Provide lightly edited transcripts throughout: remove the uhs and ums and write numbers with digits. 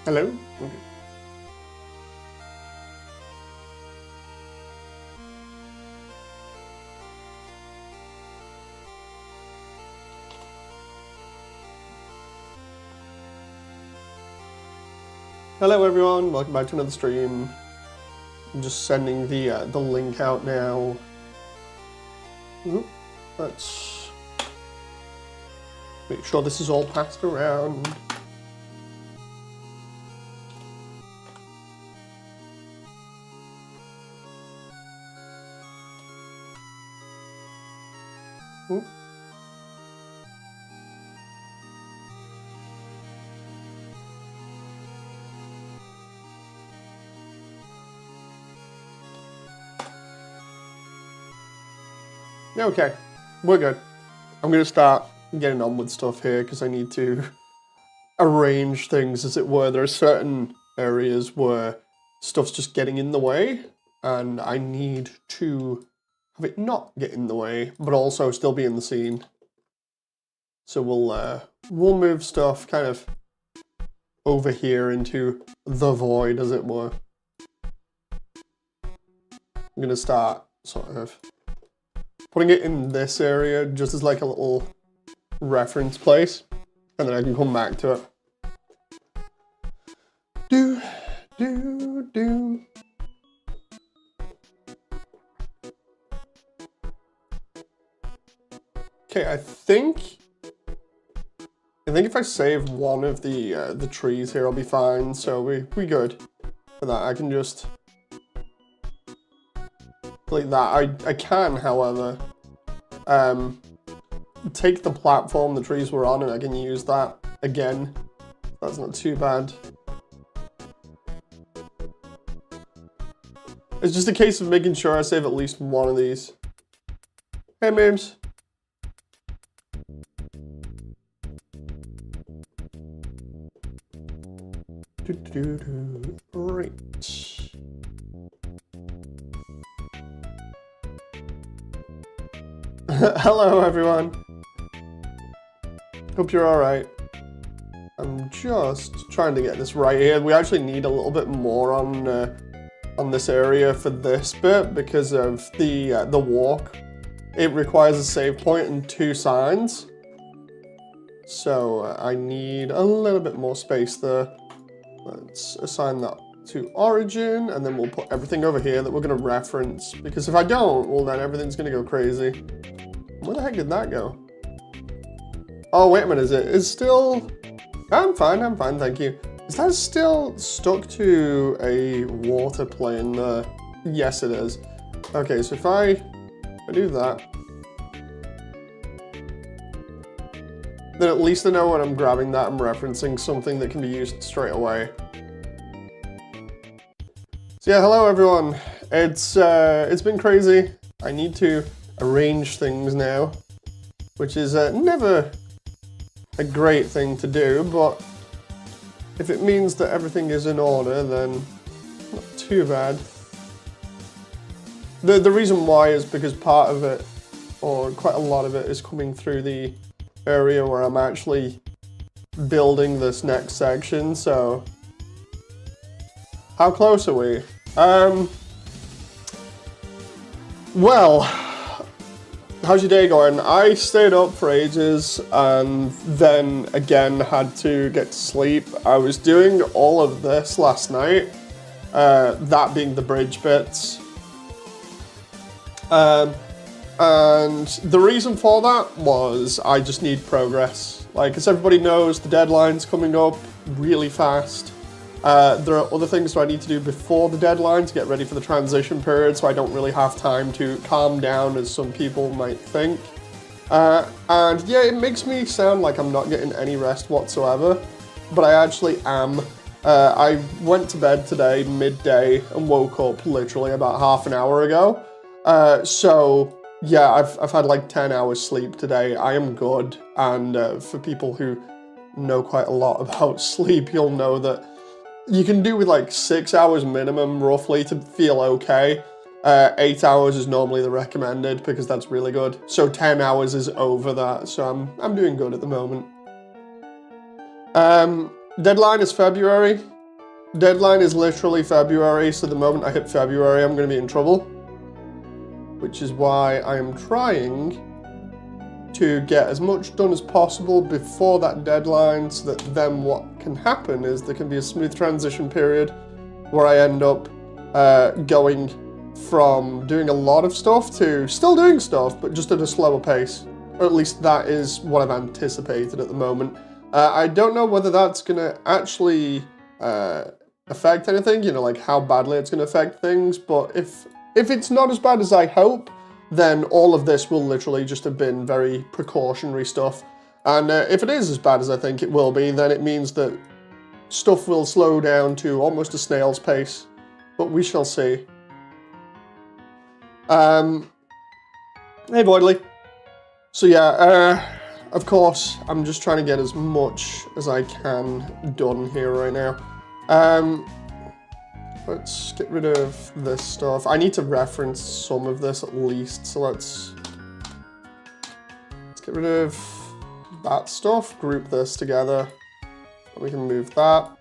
Hello? Okay. Hello everyone, welcome back to another stream. I'm just sending the link out now. Let's make sure this is all passed around. Okay, we're good. I'm gonna start getting on with stuff here because I need to arrange things, as it were. There are certain areas where stuff's just getting in the way, and I need to have it not get in the way, but also still be in the scene. So we'll move stuff kind of over here into the void, as it were. I'm gonna start sort of putting it in this area just as like a little reference place, and then I can come back to it. Okay, I think if I save one of the trees here, I'll be fine. So we good for that. I can just like that. I can, however, take the platform the trees were on, and I can use that again. That's not too bad. It's just a case of making sure I save at least one of these. Hey, memes. Right. Hello, everyone. Hope you're all right. I'm just trying to get this right here. We actually need a little bit more on this area for this bit because of the walk. It requires a save point and 2 signs. So I need a little bit more space there. Let's assign that to origin, and then we'll put everything over here that we're going to reference. Because if I don't, well, then everything's going to go crazy. Where the heck did that go? Oh, wait a minute, is it still... I'm fine, thank you. Is that still stuck to a water plane there? Yes, it is. Okay, so if I do that, then at least I know when I'm grabbing that, I'm referencing something that can be used straight away. So yeah, hello everyone. It's been crazy. I need to arrange things now, which is never a great thing to do, but if it means that everything is in order, then not too bad. The reason why is because part of it, or quite a lot of it, is coming through the area where I'm actually building this next section, so... How close are we? Well, how's your day going? I stayed up for ages and then again had to get to sleep. I was doing all of this last night, that being the bridge bits. And the reason for that was I just need progress. Like, as everybody knows, the deadline's coming up really fast. There are other things that I need to do before the deadline to get ready for the transition period, so I don't really have time to calm down as some people might think. And yeah, it makes me sound like I'm not getting any rest whatsoever, but I actually am. I went to bed today midday and woke up literally about half an hour ago. So yeah, I've had like 10 hours sleep today. I am good, and for people who know quite a lot about sleep, you'll know that you can do with like 6 hours minimum roughly to feel okay. 8 hours is normally the recommended because that's really good. So 10 hours is over that, so I'm doing good at the moment. Deadline is February. Deadline is literally February, so the moment I hit February, I'm going to be in trouble. Which is why I am trying to get as much done as possible before that deadline, so that then what can happen is there can be a smooth transition period where I end up going from doing a lot of stuff to still doing stuff, but just at a slower pace. Or at least that is what I've anticipated at the moment. I don't know whether that's going to actually affect anything, you know, like how badly it's going to affect things, but if it's not as bad as I hope, then all of this will literally just have been very precautionary stuff. And if it is as bad as I think it will be, then it means that stuff will slow down to almost a snail's pace, but we shall see. Hey, Voidley. So yeah, of course, I'm just trying to get as much as I can done here right now. Let's get rid of this stuff. I need to reference some of this at least, so let's get rid of that stuff, group this together, and we can move that.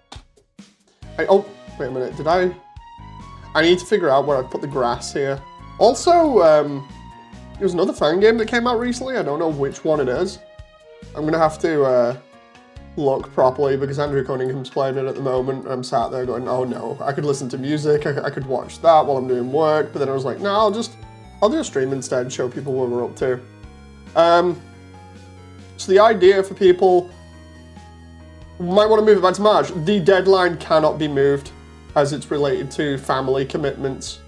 Oh, wait a minute, I need to figure out where I put the grass here. Also, there's another fan game that came out recently, I don't know which one it is. I'm gonna have to look properly because Andrew Cunningham's playing it at the moment, and I'm sat there going, oh no, I could listen to music, I could watch that while I'm doing work, but then I was like, no, I'll do a stream instead and show people what we're up to. So the idea for people who might want to move it back to March, the deadline cannot be moved as it's related to family commitments.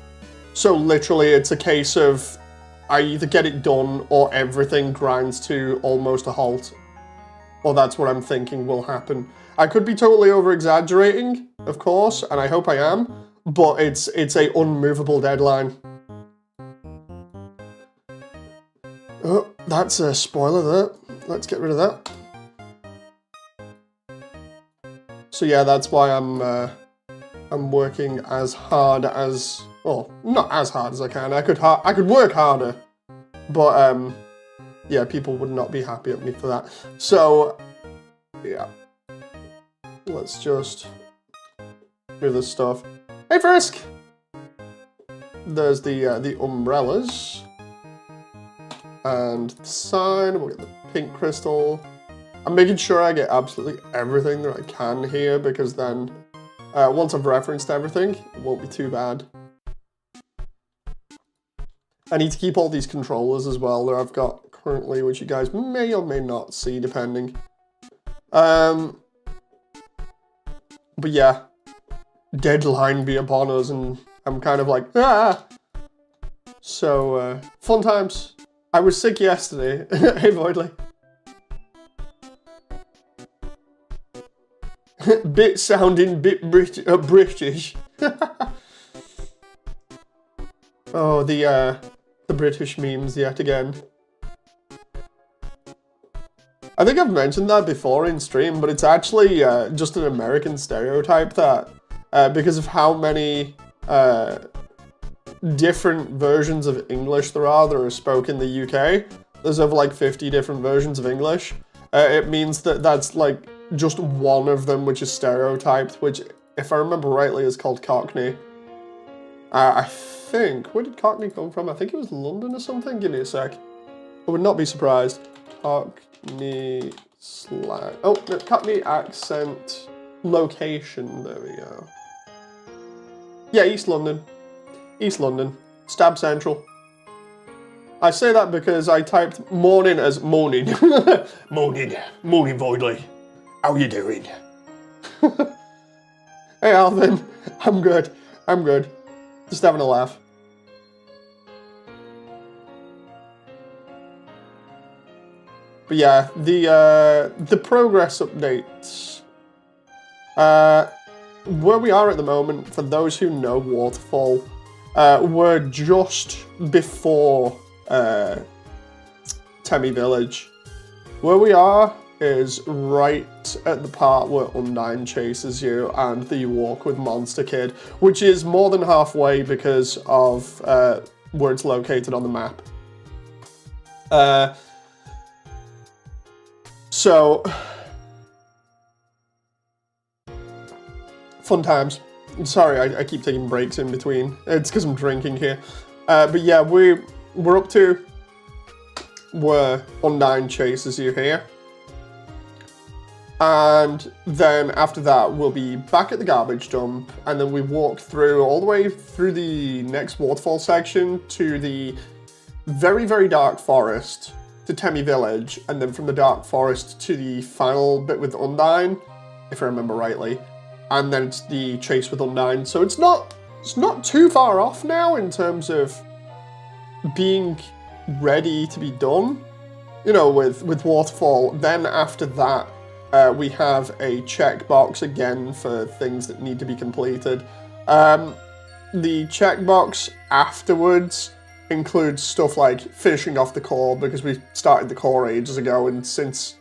So literally it's a case of I either get it done or everything grinds to almost a halt. Or that's what I'm thinking will happen. I could be totally over-exaggerating, of course, and I hope I am, but it's a unmovable deadline. Oh, that's a spoiler there. Let's get rid of that. So yeah, that's why I'm working as hard as, well, not as hard as I can. I could work harder, but yeah, people would not be happy at me for that. So, yeah. Let's just move this stuff. Hey, Frisk! There's the umbrellas. And the sign, we'll get the pink crystal. I'm making sure I get absolutely everything that I can here, because then, once I've referenced everything, it won't be too bad. I need to keep all these controllers as well that I've got currently, which you guys may or may not see, depending. But yeah, deadline be upon us, and I'm kind of like, ah! So, fun times. I was sick yesterday. Hey, Voidley. Bit sounding bit British. Oh, the British memes yet again. I think I've mentioned that before in stream, but it's actually just an American stereotype that because of how many different versions of English there are that are spoken in the UK, there's over like 50 different versions of English. It means that that's like just one of them which is stereotyped, which, if I remember rightly, is called Cockney. I think, where did Cockney come from? I think it was London or something? Give me a sec. I would not be surprised. Cockney slang. Oh, no, Cockney accent location. There we go. Yeah, East London. East London. Stab Central. I say that because I typed morning as morning. Morning. Morning, Voidley. How you doing? Hey, Alvin. I'm good. I'm good. Just having a laugh. But yeah, the progress updates. Where we are at the moment, for those who know Waterfall, we're just before Temmie Village. Where we are is right at the part where Undyne chases you and you walk with Monster Kid, which is more than halfway because of where it's located on the map. So, fun times. Sorry, I keep taking breaks in between. It's because I'm drinking here. But yeah, we're up to where Undyne chases you here. And then after that, we'll be back at the garbage dump, and then we walk through all the way through the next waterfall section to the very, very dark forest to Temmie Village, and then from the dark forest to the final bit with Undyne, if I remember rightly, and then it's the chase with Undyne. So it's not too far off now in terms of being ready to be done, you know, with Waterfall. Then after that, we have a checkbox again for things that need to be completed. The checkbox afterwards includes stuff like finishing off the core, because we started the core ages ago, and since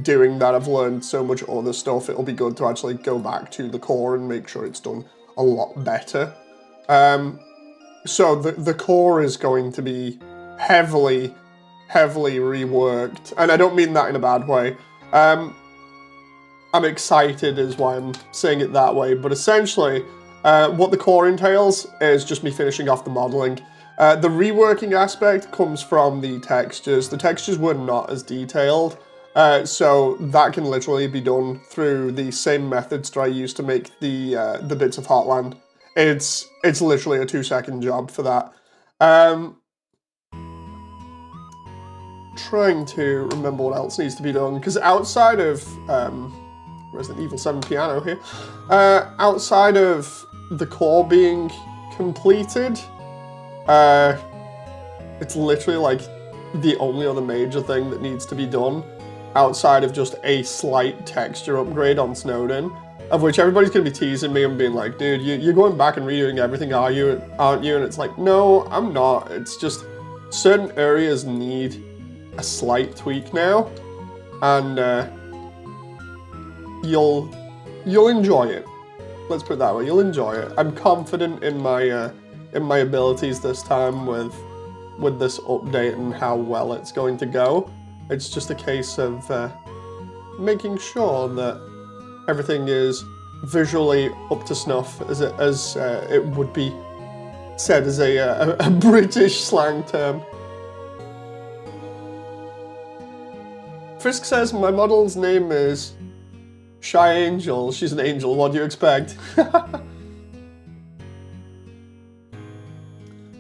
doing that I've learned so much other stuff. It'll be good to actually go back to the core and make sure it's done a lot better. So the core is going to be heavily reworked, and I don't mean that in a bad way. I'm excited is why I'm saying it that way, but essentially what the core entails is just me finishing off the modeling. The reworking aspect comes from the textures. The textures were not as detailed, so that can literally be done through the same methods that I used to make the bits of Heartland. It's literally a 2-second job for that. Trying to remember what else needs to be done, because outside of Resident Evil 7 piano here, outside of the core being completed, it's literally like the only other major thing that needs to be done outside of just a slight texture upgrade on Snowdin, of which everybody's going to be teasing me and being like, dude, you're going back and redoing everything, aren't you? And it's like, no, I'm not. It's just certain areas need a slight tweak now, and you'll enjoy it. Let's put it that way. You'll enjoy it. I'm confident in my abilities this time with this update and how well it's going to go. It's just a case of making sure that everything is visually up to snuff, as it would be said as a British slang term. Frisk says my model's name is Shy Angel. She's an angel. What do you expect?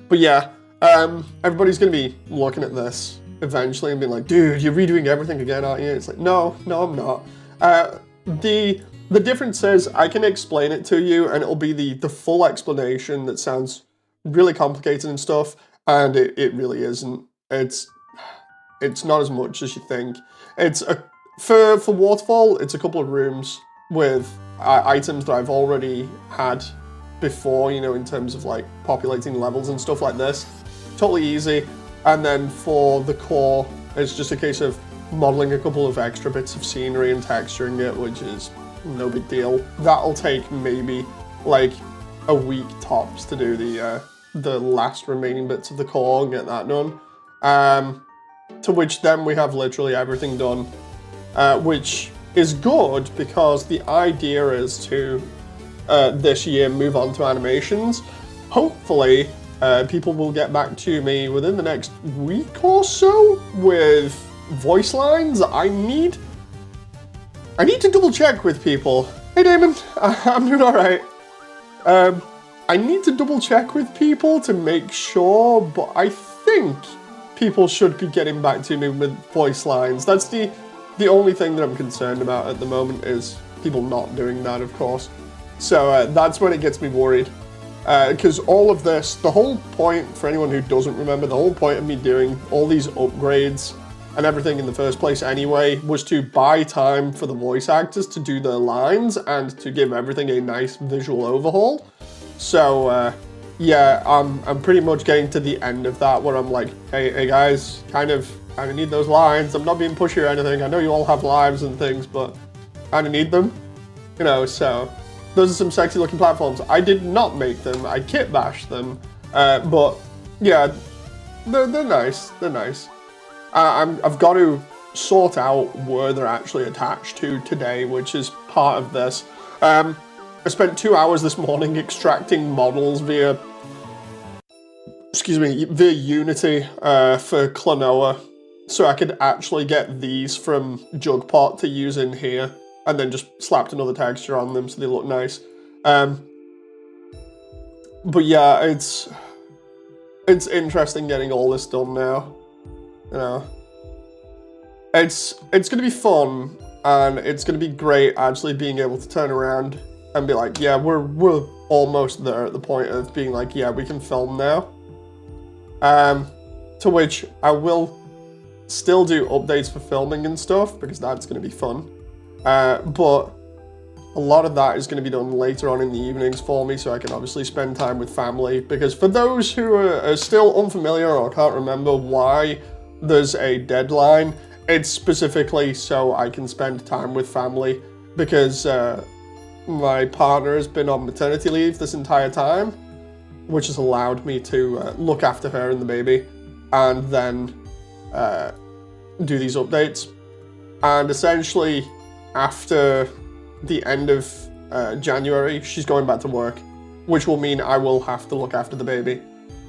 But yeah, everybody's gonna be looking at this eventually and being like, dude, you're redoing everything again, aren't you? It's like, no, I'm not. The difference is I can explain it to you, and it'll be the full explanation that sounds really complicated and stuff, and it really isn't. It's not as much as you think. It's for Waterfall, it's a couple of rooms with items that I've already had before, you know, in terms of like populating levels and stuff like this. Totally easy. And then for the core, it's just a case of modeling a couple of extra bits of scenery and texturing it, which is no big deal. That'll take maybe like a week tops to do the last remaining bits of the core and get that done. To which then we have literally everything done, which is good because the idea is to this year move on to animations. Hopefully people will get back to me within the next week or so with voice lines. I need to double check with people. Hey Damon, I'm doing alright. I need to double check with people to make sure, but I think people should be getting back to me with voice lines. That's the only thing that I'm concerned about at the moment, is people not doing that, of course. So that's when it gets me worried. Because all of this, the whole point, for anyone who doesn't remember, the whole point of me doing all these upgrades and everything in the first place anyway, was to buy time for the voice actors to do their lines and to give everything a nice visual overhaul. So yeah, I'm pretty much getting to the end of that, where I'm like, hey guys, kind of need those lines. I'm not being pushy or anything. I know you all have lives and things, but kind of need them, you know. So those are some sexy looking platforms. I did not make them. I kit bashed them, but yeah, they're nice. They're nice. I've got to sort out where they're actually attached to today, which is part of this. I spent 2 hours this morning extracting models via, via Unity for Klonoa, so I could actually get these from Jugpot to use in here, and then just slapped another texture on them so they look nice. But yeah, it's interesting getting all this done now. You know, it's gonna be fun, and it's gonna be great actually being able to turn around and be like, yeah, we're almost there at the point of being like, yeah, we can film now. To which I will still do updates for filming and stuff, because that's going to be fun. But a lot of that is going to be done later on in the evenings for me, so I can obviously spend time with family. Because for those who are still unfamiliar or can't remember why there's a deadline, it's specifically so I can spend time with family, because my partner has been on maternity leave this entire time, which has allowed me to look after her and the baby, and then do these updates. And essentially, after the end of January, she's going back to work, which will mean I will have to look after the baby.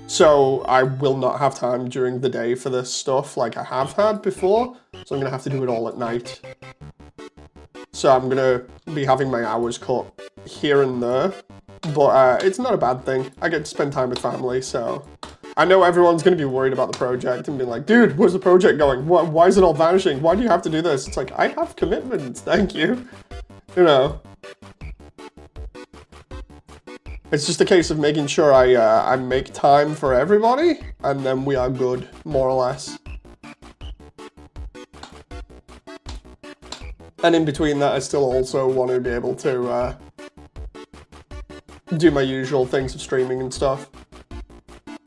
So I will not have time during the day for this stuff like I have had before, so I'm going to have to do it all at night. So I'm going to be having my hours cut here and there, but it's not a bad thing. I get to spend time with family, so... I know everyone's going to be worried about the project and be like, dude, where's the project going? Why is it all vanishing? Why do you have to do this? It's like, I have commitments, thank you. You know. It's just a case of making sure I make time for everybody, and then we are good, more or less. And in between that, I still also want to be able to do my usual things of streaming and stuff.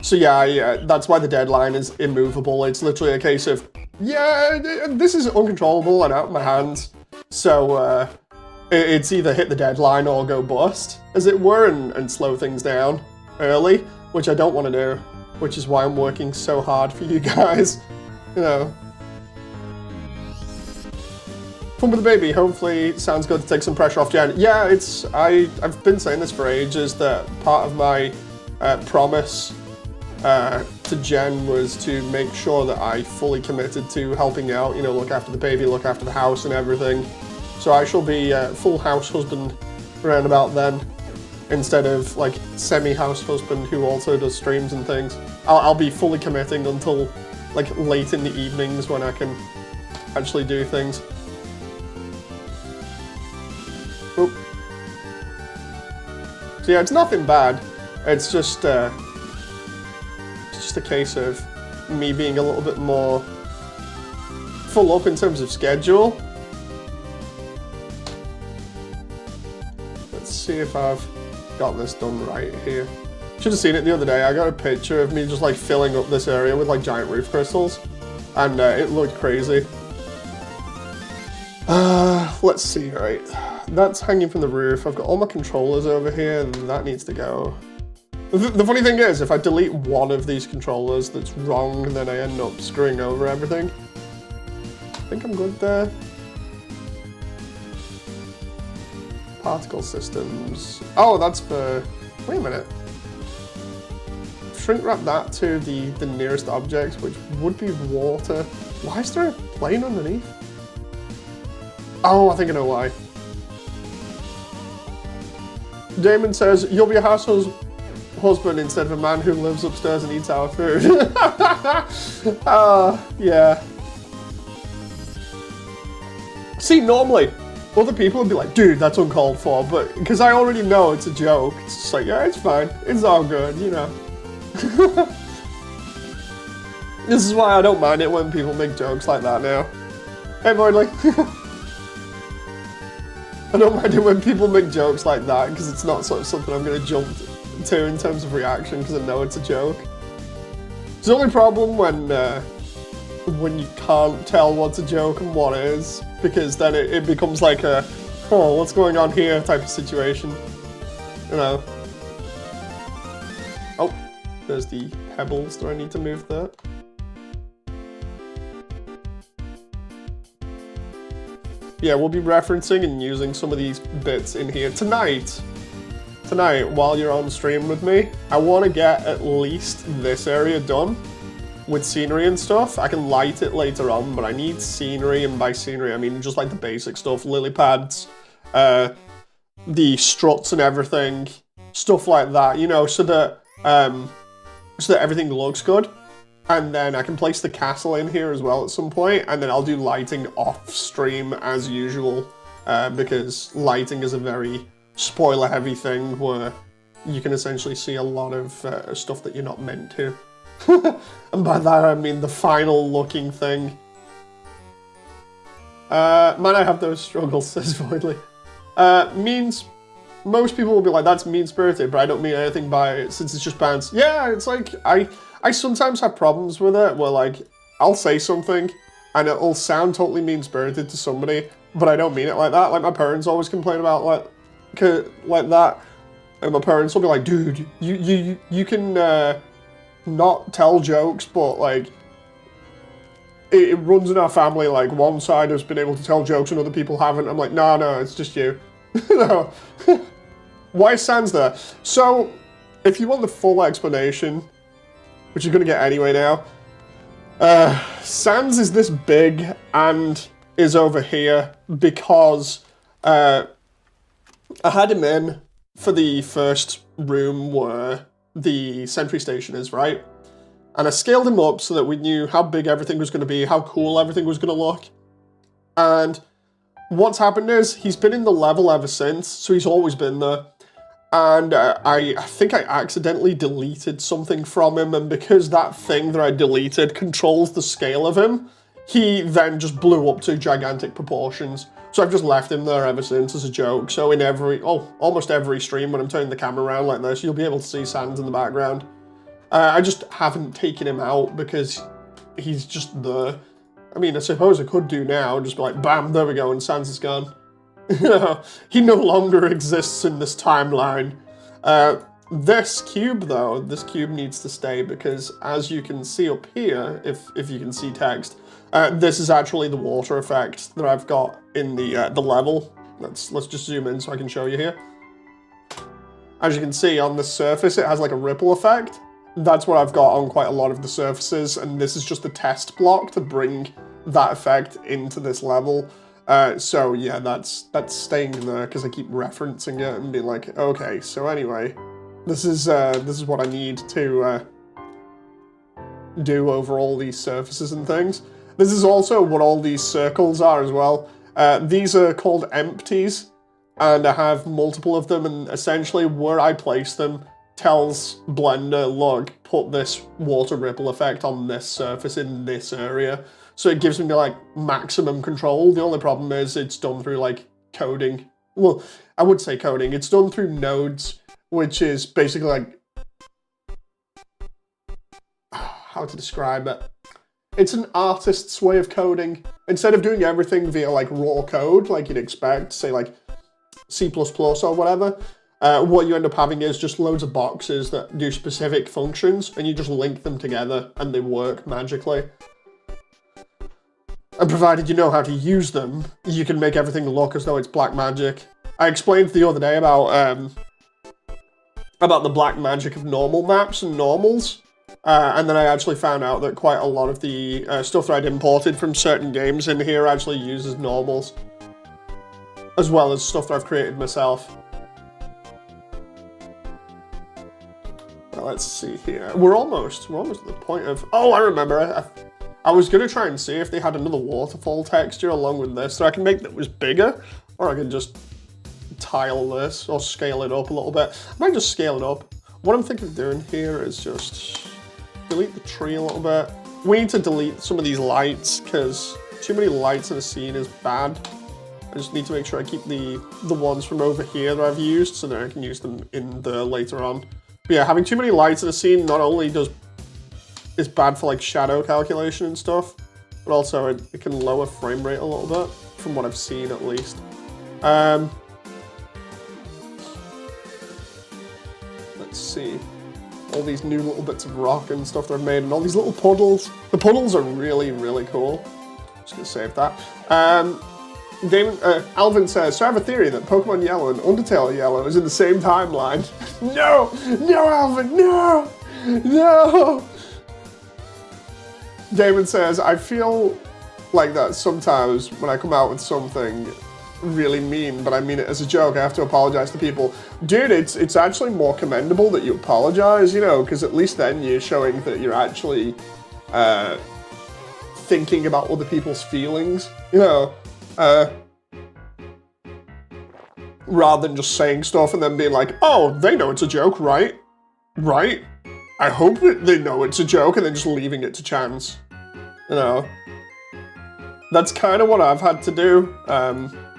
So yeah, that's why the deadline is immovable. It's literally a case of, yeah, this is uncontrollable and out of my hands. So it's either hit the deadline or go bust, as it were, and slow things down early, which I don't want to do, which is why I'm working so hard for you guys, you know. Fun with the baby, hopefully it sounds good to take some pressure off Jen. Yeah, I've been saying this for ages, that part of my promise to Jen was to make sure that I fully committed to helping out, you know, look after the baby, look after the house and everything. So I shall be full house husband around about then, instead of like semi-house husband who also does streams and things. I'll be fully committing until like late in the evenings when I can actually do things. Oop. So yeah, it's nothing bad. It's just a case of me being a little bit more full up in terms of schedule. Let's see if I've got this done right here. Should have seen it the other day. I got a picture of me just like filling up this area with like giant roof crystals, and it looked crazy. Let's see, right. That's hanging from the roof. I've got all my controllers over here, and that needs to go. The funny thing is, if I delete one of these controllers that's wrong, then I end up screwing over everything. I think I'm good there. Particle systems. Oh, that's for... Wait a minute. Shrink wrap that to the nearest object, which would be water. Why is there a plane underneath? Oh, I think I know why. Damon says, you'll be a household husband instead of a man who lives upstairs and eats our food. Yeah. See, normally, other people would be like, dude, that's uncalled for, but because I already know it's a joke, it's just like, yeah, it's fine. It's all good, you know. This is why I don't mind it when people make jokes like that now. Hey, Boydley. I don't mind it when people make jokes like that, because it's not sort of something I'm going to jump to in terms of reaction, because I know it's a joke. It's the only problem when you can't tell what's a joke and what is, because then it becomes like a, oh, what's going on here type of situation, you know. Oh, there's the pebbles. Do I need to move that? Yeah, we'll be referencing and using some of these bits in here tonight. tonight, while you're on stream with me, I want to get at least this area done with scenery and stuff. I can light it later on, but I need scenery, and by scenery I mean just like the basic stuff, lily pads, the struts and everything, stuff like that, you know, so that everything looks good. And then I can place the castle in here as well at some point, and then I'll do lighting off stream as usual, because lighting is a very spoiler heavy thing where you can essentially see a lot of stuff that you're not meant to. And by that I mean the final looking thing. Man, I have those struggles, says Voidly. Means most people will be like, that's mean-spirited, but I don't mean anything by it since it's just bands. Yeah, it's like, I sometimes have problems with it where, like, I'll say something and it'll sound totally mean-spirited to somebody, but I don't mean it like that. Like, my parents always complain about, like that. And my parents will be like, dude, you can not tell jokes, but, like, it runs in our family, like, one side has been able to tell jokes and other people haven't. I'm like, no, it's just you. No. Why is Sans there? So, if you want the full explanation, which you're going to get anyway now, Sans is this big and is over here because I had him in for the first room where the sentry station is, right? And I scaled him up so that we knew how big everything was going to be, how cool everything was going to look. And what's happened is he's been in the level ever since, so he's always been there. And I think I accidentally deleted something from him, and because that thing that I deleted controls the scale of him, he then just blew up to gigantic proportions. So I've just left him there ever since as a joke. So in almost every stream when I'm turning the camera around like this, you'll be able to see Sans in the background. I just haven't taken him out because he's just there. I mean, I suppose I could do now, just be like, bam, there we go, and Sans is gone. He no longer exists in this timeline. This cube, though, this cube needs to stay because, as you can see up here, if you can see text, this is actually the water effect that I've got in the level. Let's just zoom in so I can show you here. As you can see on the surface, it has like a ripple effect. That's what I've got on quite a lot of the surfaces, and this is just a test block to bring that effect into this level. So yeah, that's staying in there because I keep referencing it and being like, okay, so anyway, this is what I need to do over all these surfaces and things. This is also what all these circles are as well. These are called empties, and I have multiple of them, and essentially where I place them tells Blender, look, put this water ripple effect on this surface in this area. So it gives me, like, maximum control. The only problem is it's done through, like, coding. Well, I would say coding. It's done through nodes, which is basically, like, how to describe it. It's an artist's way of coding. Instead of doing everything via, like, raw code, like you'd expect, say, like, C++ or whatever, what you end up having is just loads of boxes that do specific functions, and you just link them together, and they work magically. And provided you know how to use them, you can make everything look as though it's black magic. I explained the other day about the black magic of normal maps and normals, and then I actually found out that quite a lot of the stuff that I'd imported from certain games in here actually uses normals, as well as stuff that I've created myself. Well, let's see here. We're almost at the point of... Oh, I remember. I was going to try and see if they had another waterfall texture along with this, so I can make that was bigger, or I can just tile this, or scale it up a little bit. I might just scale it up. What I'm thinking of doing here is just delete the tree a little bit. We need to delete some of these lights, because too many lights in a scene is bad. I just need to make sure I keep the ones from over here that I've used, so that I can use them in there later on. But yeah, having too many lights in a scene not only is bad for like shadow calculation and stuff, but also it can lower frame rate a little bit, from what I've seen at least. Let's see. All these new little bits of rock and stuff that I've made, and all these little puddles. The puddles are really, really cool. Just gonna save that. Alvin says, so I have a theory that Pokemon Yellow and Undertale Yellow is in the same timeline. No! No, Alvin, no! No! Damon says, I feel like that sometimes when I come out with something really mean, but I mean it as a joke, I have to apologize to people. Dude, it's actually more commendable that you apologize, you know, because at least then you're showing that you're actually thinking about other people's feelings, you know, rather than just saying stuff and then being like, oh, they know it's a joke, right? Right? I hope that they know it's a joke, and then just leaving it to chance, you know. That's kind of what I've had to do,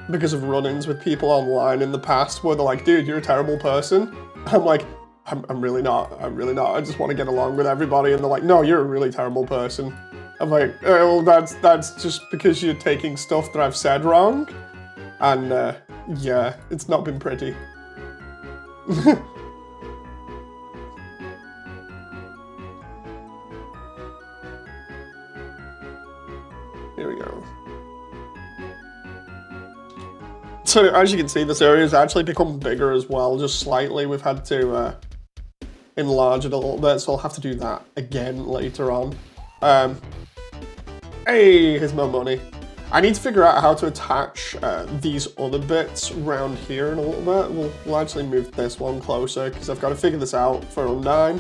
because of run-ins with people online in the past where they're like, dude, you're a terrible person. I'm like, I'm really not, I just want to get along with everybody, and they're like, no, you're a really terrible person. I'm like, oh, well, that's just because you're taking stuff that I've said wrong, and yeah, it's not been pretty. Here we go. So as you can see, this area has actually become bigger as well, just slightly. We've had to enlarge it a little bit, so I'll have to do that again later on. Hey, here's my money. I need to figure out how to attach these other bits around here in a little bit. We'll actually move this one closer, because I've got to figure this out for Undyne.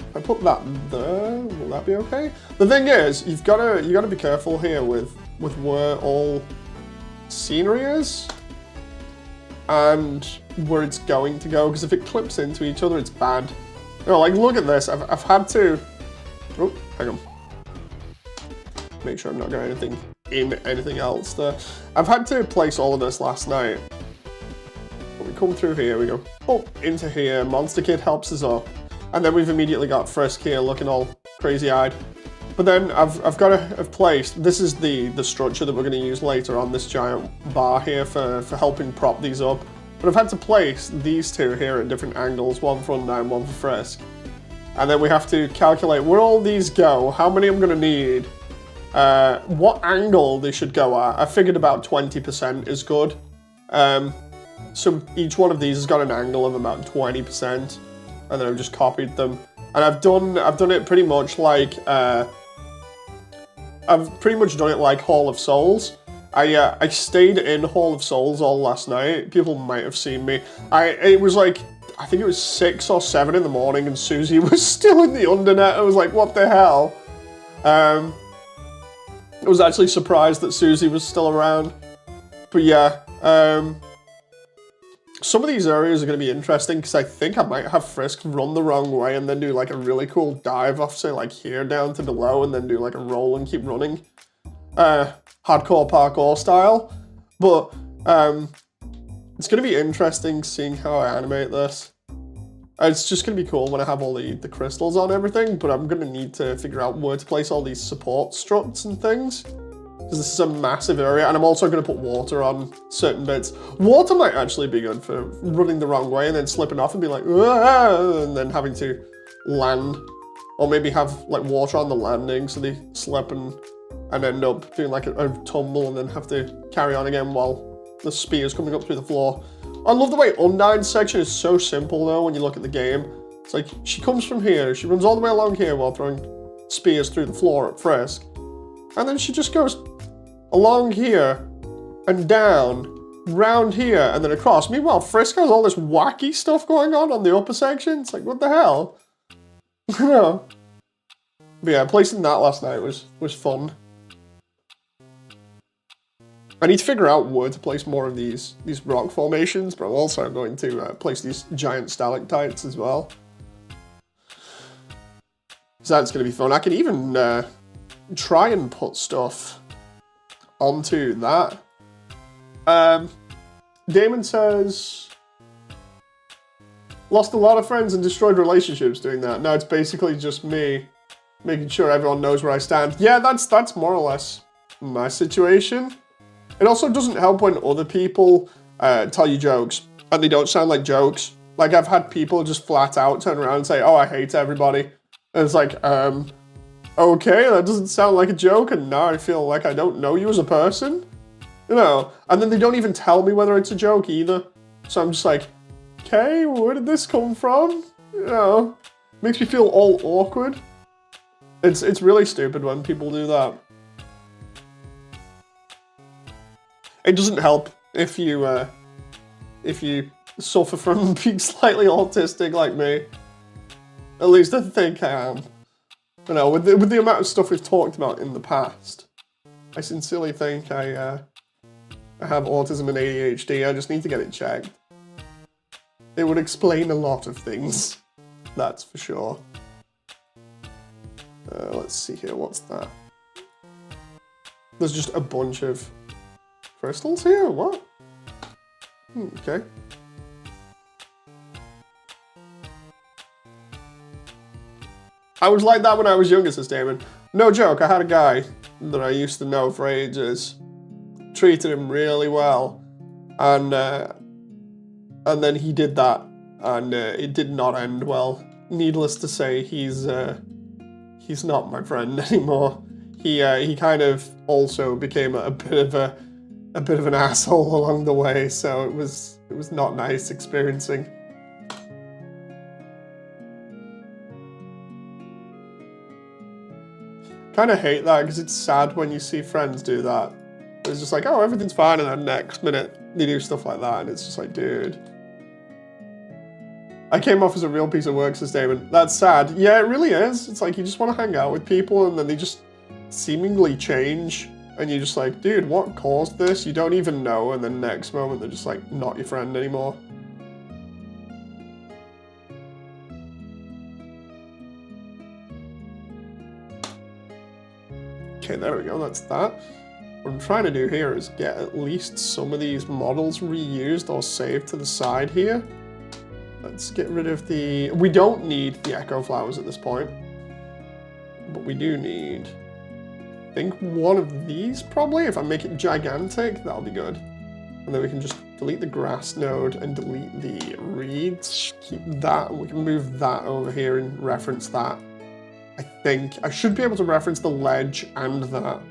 If I put that there, will that be okay? The thing is, you gotta be careful here with where all scenery is and where it's going to go, because if it clips into each other, it's bad. You know, like, look at this. I've had to... Oh, hang on. Make sure I'm not getting anything in anything else there. I've had to place all of this last night. But we come through here, we go up into here, Monster Kid helps us up, and then we've immediately got Frisk here looking all crazy-eyed. But then I've got to have placed, this is the structure that we're going to use later on, this giant bar here for helping prop these up. But I've had to place these two here at different angles, one for Undyne, one for Frisk. And then we have to calculate where all these go, how many I'm going to need, what angle they should go at. I figured about 20% is good. So each one of these has got an angle of about 20%, and then I've just copied them. And I've done it pretty much like Hall of Souls. I stayed in Hall of Souls all last night. People might have seen me. It was like, I think it was 6 or 7 in the morning, and Susie was still in the undernet. I was like, what the hell? I was actually surprised that Susie was still around. But yeah, some of these areas are going to be interesting, because I think I might have Frisk run the wrong way and then do like a really cool dive off, say like here down to below, and then do like a roll and keep running. Hardcore parkour style. But it's going to be interesting seeing how I animate this. It's just going to be cool when I have all the crystals on everything, but I'm going to need to figure out where to place all these support struts and things, because this is a massive area, and I'm also going to put water on certain bits. Water might actually be good for running the wrong way and then slipping off and be like, ah, and then having to land, or maybe have like water on the landing so they slip and end up doing like a tumble and then have to carry on again while the spear's coming up through the floor. I love the way Undyne's section is so simple though when you look at the game. It's like, she comes from here, she runs all the way along here while throwing spears through the floor at Frisk. And then she just goes along here and down, round here, and then across. Meanwhile, Frisk has all this wacky stuff going on the upper section. It's like, what the hell? But yeah, placing that last night was fun. I need to figure out where to place more of these rock formations, but I'm also going to place these giant stalactites as well. So that's going to be fun. I can even try and put stuff onto that. Damon says, lost a lot of friends and destroyed relationships doing that. No, it's basically just me making sure everyone knows where I stand. Yeah, that's more or less my situation. It also doesn't help when other people tell you jokes and they don't sound like jokes. Like, I've had people just flat out turn around and say, oh, I hate everybody. And it's like, okay, that doesn't sound like a joke, and now I feel like I don't know you as a person. You know, and then they don't even tell me whether it's a joke either. So I'm just like, okay, where did this come from? You know, makes me feel all awkward. It's really stupid when people do that. It doesn't help if you suffer from being slightly autistic like me. At least I think I am. You know, with the amount of stuff we've talked about in the past, I sincerely think I have autism and ADHD. I just need to get it checked. It would explain a lot of things, that's for sure. Let's see here, what's that? There's just a bunch of crystals here, what? Okay. I was like that when I was younger, says Damon. No joke, I had a guy that I used to know for ages. Treated him really well. And then he did that, and it did not end well. Needless to say, he's not my friend anymore. He kind of also became a bit of an asshole along the way, so it was not nice experiencing. Kind of hate that because it's sad when you see friends do that. It's just like, oh, everything's fine, and then next minute they do stuff like that, and it's just like, dude. I came off as a real piece of work, says Damon. That's sad. Yeah, it really is. It's like you just want to hang out with people, and then they just seemingly change, and you're just like, dude, what caused this? You don't even know, and then next moment they're just like not your friend anymore. Okay, there we go, that's that. What I'm trying to do here is get at least some of these models reused or saved to the side here. Let's get rid of the... We don't need the echo flowers at this point. But we do need... I think one of these probably. If I make it gigantic, that'll be good. And then we can just delete the grass node and delete the reeds. Keep that, and we can move that over here and reference that. I think I should be able to reference the ledge and that,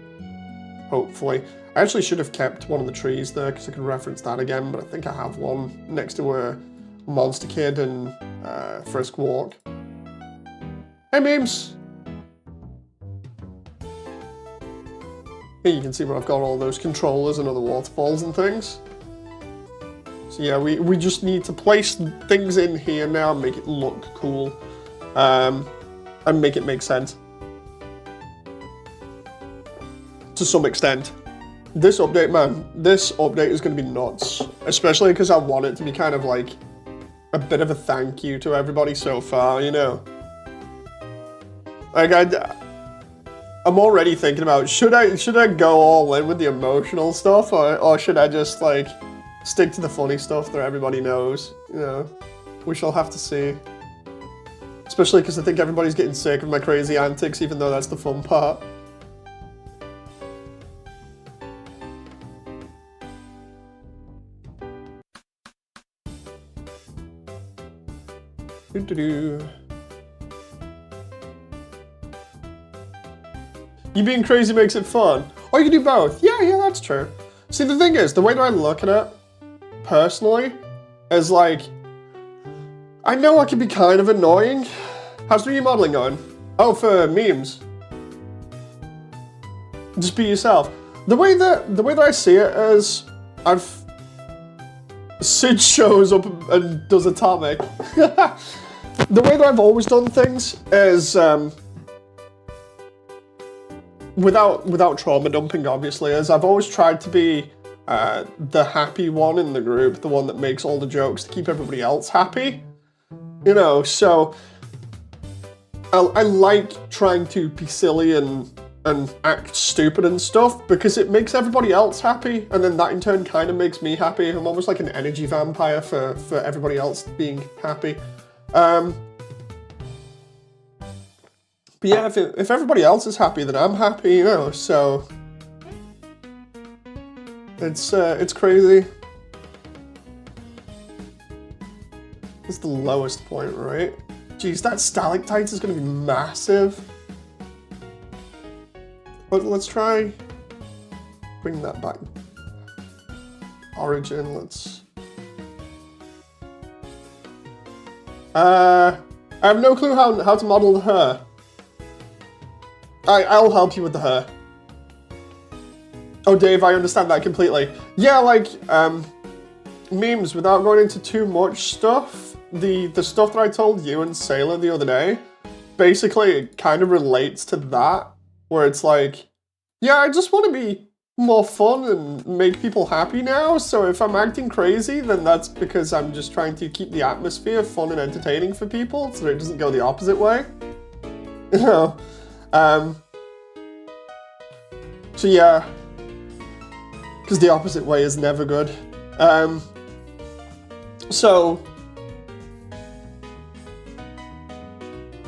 hopefully. I actually should have kept one of the trees there because I could reference that again, but I think I have one next to where Monster Kid and Frisk walk. Hey, memes! Here you can see where I've got all those controllers and other waterfalls and things. So yeah, we just need to place things in here now and make it look cool. And make it make sense. To some extent. This update, man, this update is going to be nuts. Especially because I want it to be kind of like a bit of a thank you to everybody so far, you know? Like, I'm already thinking about, should I go all in with the emotional stuff, or should I just, like, stick to the funny stuff that everybody knows, you know? We shall have to see. Especially because I think everybody's getting sick of my crazy antics, even though that's the fun part. You being crazy makes it fun. Or you can do both. Yeah, that's true. See, the thing is, the way that I look at it, personally, is like, I know I can be kind of annoying. How's the remodeling going? Oh, for memes. Just be yourself. The way that I see it is, Sid shows up and does Atomic. The way that I've always done things is without trauma dumping, obviously, is I've always tried to be the happy one in the group, the one that makes all the jokes to keep everybody else happy. You know, so I like trying to be silly and act stupid and stuff because it makes everybody else happy, and then that in turn kind of makes me happy. I'm almost like an energy vampire for everybody else being happy. But yeah, if everybody else is happy, then I'm happy, you know, so it's crazy. It's the lowest point, right? Jeez, that stalactite is going to be massive. But let's try bring that back. Origin, let's... I have no clue how to model the hair. I'll help you with the hair. Oh, Dave, I understand that completely. Yeah, like, memes, without going into too much stuff, the stuff that I told you and Sailor the other day, basically it kind of relates to that, where it's like, yeah, I just want to be more fun and make people happy now, so if I'm acting crazy, then that's because I'm just trying to keep the atmosphere fun and entertaining for people, so it doesn't go the opposite way. You know? So yeah, because the opposite way is never good. So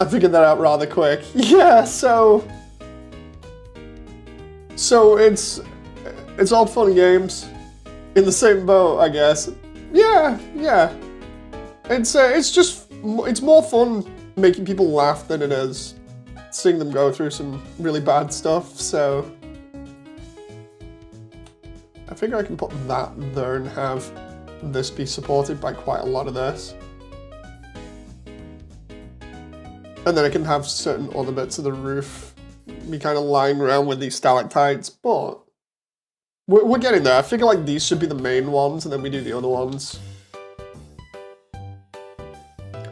I figured that out rather quick. Yeah, so it's all fun and games, in the same boat, I guess. Yeah. It's more fun making people laugh than it is seeing them go through some really bad stuff. So I figure I can put that there and have this be supported by quite a lot of this. And then I can have certain other bits of the roof be kind of lying around with these stalactites, but we're getting there. I figure like these should be the main ones, and then we do the other ones.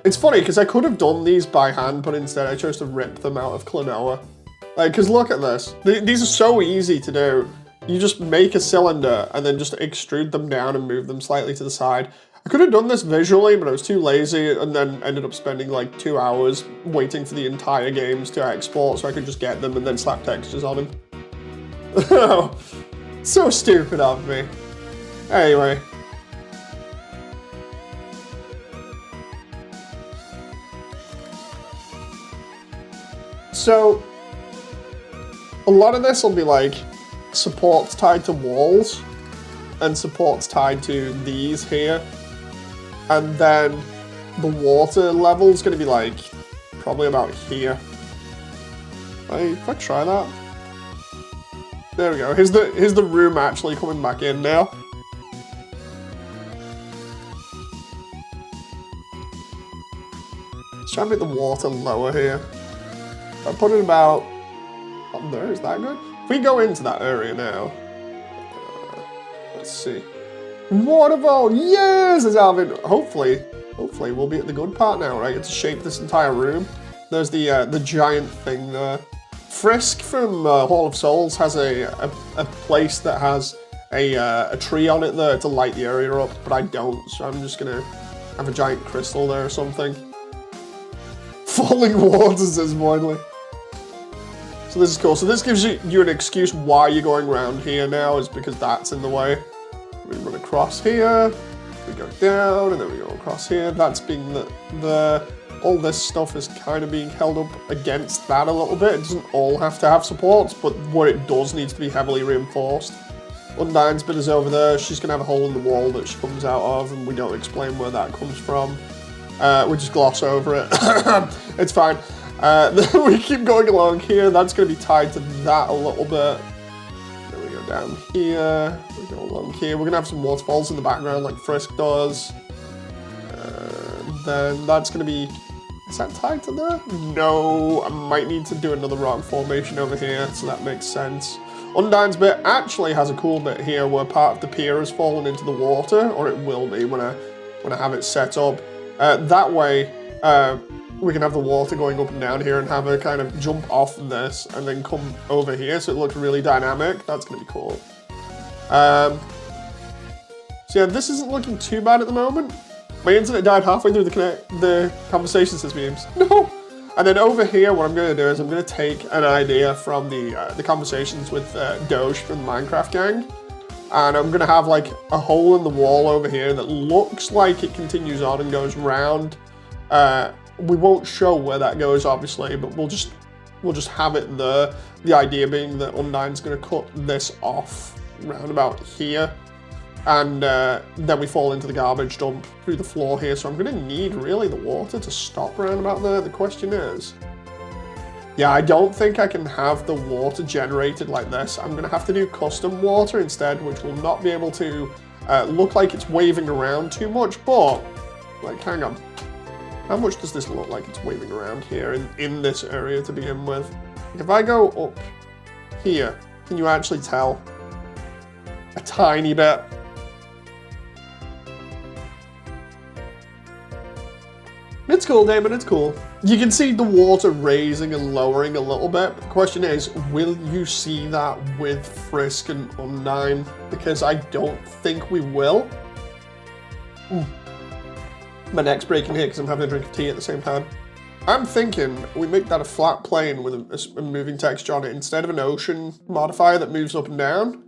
It's funny, because I could have done these by hand, but instead I chose to rip them out of Klonoa. Like, because look at this. These are so easy to do. You just make a cylinder, and then just extrude them down and move them slightly to the side. I could have done this visually, but I was too lazy, and then ended up spending like 2 hours waiting for the entire games to export so I could just get them and then slap textures on them. So stupid of me. Anyway. So, a lot of this will be like supports tied to walls and supports tied to these here. And then the water level is going to be like probably about here. If I try that. There we go. Here's the room actually coming back in now. Let's try and make the water lower here. I put it about up there. Is that good? If we go into that area now, let's see. Waterfall, yes, says Alvin. Hopefully we'll be at the good part now, right? I get to shape this entire room. There's the giant thing there. Frisk from Hall of Souls has a place that has a tree on it there to light the area up, but I don't, so I'm just gonna have a giant crystal there or something. Falling waters, says Moinley. So this is cool. So this gives you an excuse why you're going around here now, is because that's in the way. We run across here, we go down, and then we go across here. That's being all this stuff is kind of being held up against that a little bit. It doesn't all have to have supports, but what it does needs to be heavily reinforced. Undyne's bit is over there. She's going to have a hole in the wall that she comes out of, and we don't explain where that comes from. We just gloss over it. It's fine. We keep going along here. That's going to be tied to that a little bit. Then we go down here. We go along here. We're going to have some waterfalls in the background like Frisk does. Then that's going to be... Is that tied to there? No, I might need to do another rock formation over here, so that makes sense. Undyne's bit actually has a cool bit here where part of the pier has fallen into the water, or it will be when I have it set up. That way, we can have the water going up and down here and have her kind of jump off this and then come over here, so it looks really dynamic. That's going to be cool. So yeah, this isn't looking too bad at the moment. My internet died halfway through the conversation, says Memes. No! And then over here, what I'm going to do is I'm going to take an idea from the conversations with Doge from the Minecraft gang. And I'm going to have like a hole in the wall over here that looks like it continues on and goes round. We won't show where that goes, obviously, but we'll just have it there. The idea being that Undyne's going to cut this off round about here. And then we fall into the garbage dump through the floor here. So I'm going to need really the water to stop around about there. The question is, Yeah, I don't think I can have the water generated like this. I'm gonna have to do custom water instead, which will not be able to look like it's waving around too much, but, like, hang on. How much does this look like it's waving around here in this area to begin with? If I go up here, can you actually tell? A tiny bit. It's cool, Damon, it's cool. You can see the water raising and lowering a little bit. The question is, will you see that with Frisk and Undyne? Because I don't think we will. My neck's breaking here because I'm having a drink of tea at the same time. I'm thinking we make that a flat plane with a moving texture on it instead of an ocean modifier that moves up and down.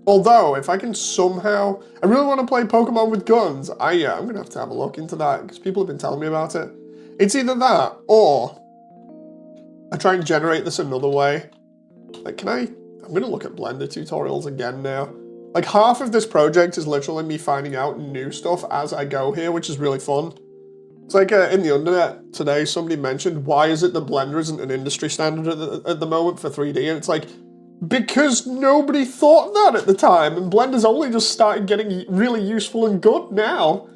Although, if I can somehow... I really want to play Pokemon with guns. I'm going to have a look into that, because people have been telling me about it. It's either that, or... I try and generate this another way. Like, can I... I'm going to look at Blender tutorials again now. Like, half of this project is literally me finding out new stuff as I go here, which is really fun. It's like, in the Undernet today, somebody mentioned, why is it that Blender isn't an industry standard at the moment for 3D? And it's like... Because nobody thought that at the time, and Blender's only just started getting really useful and good now.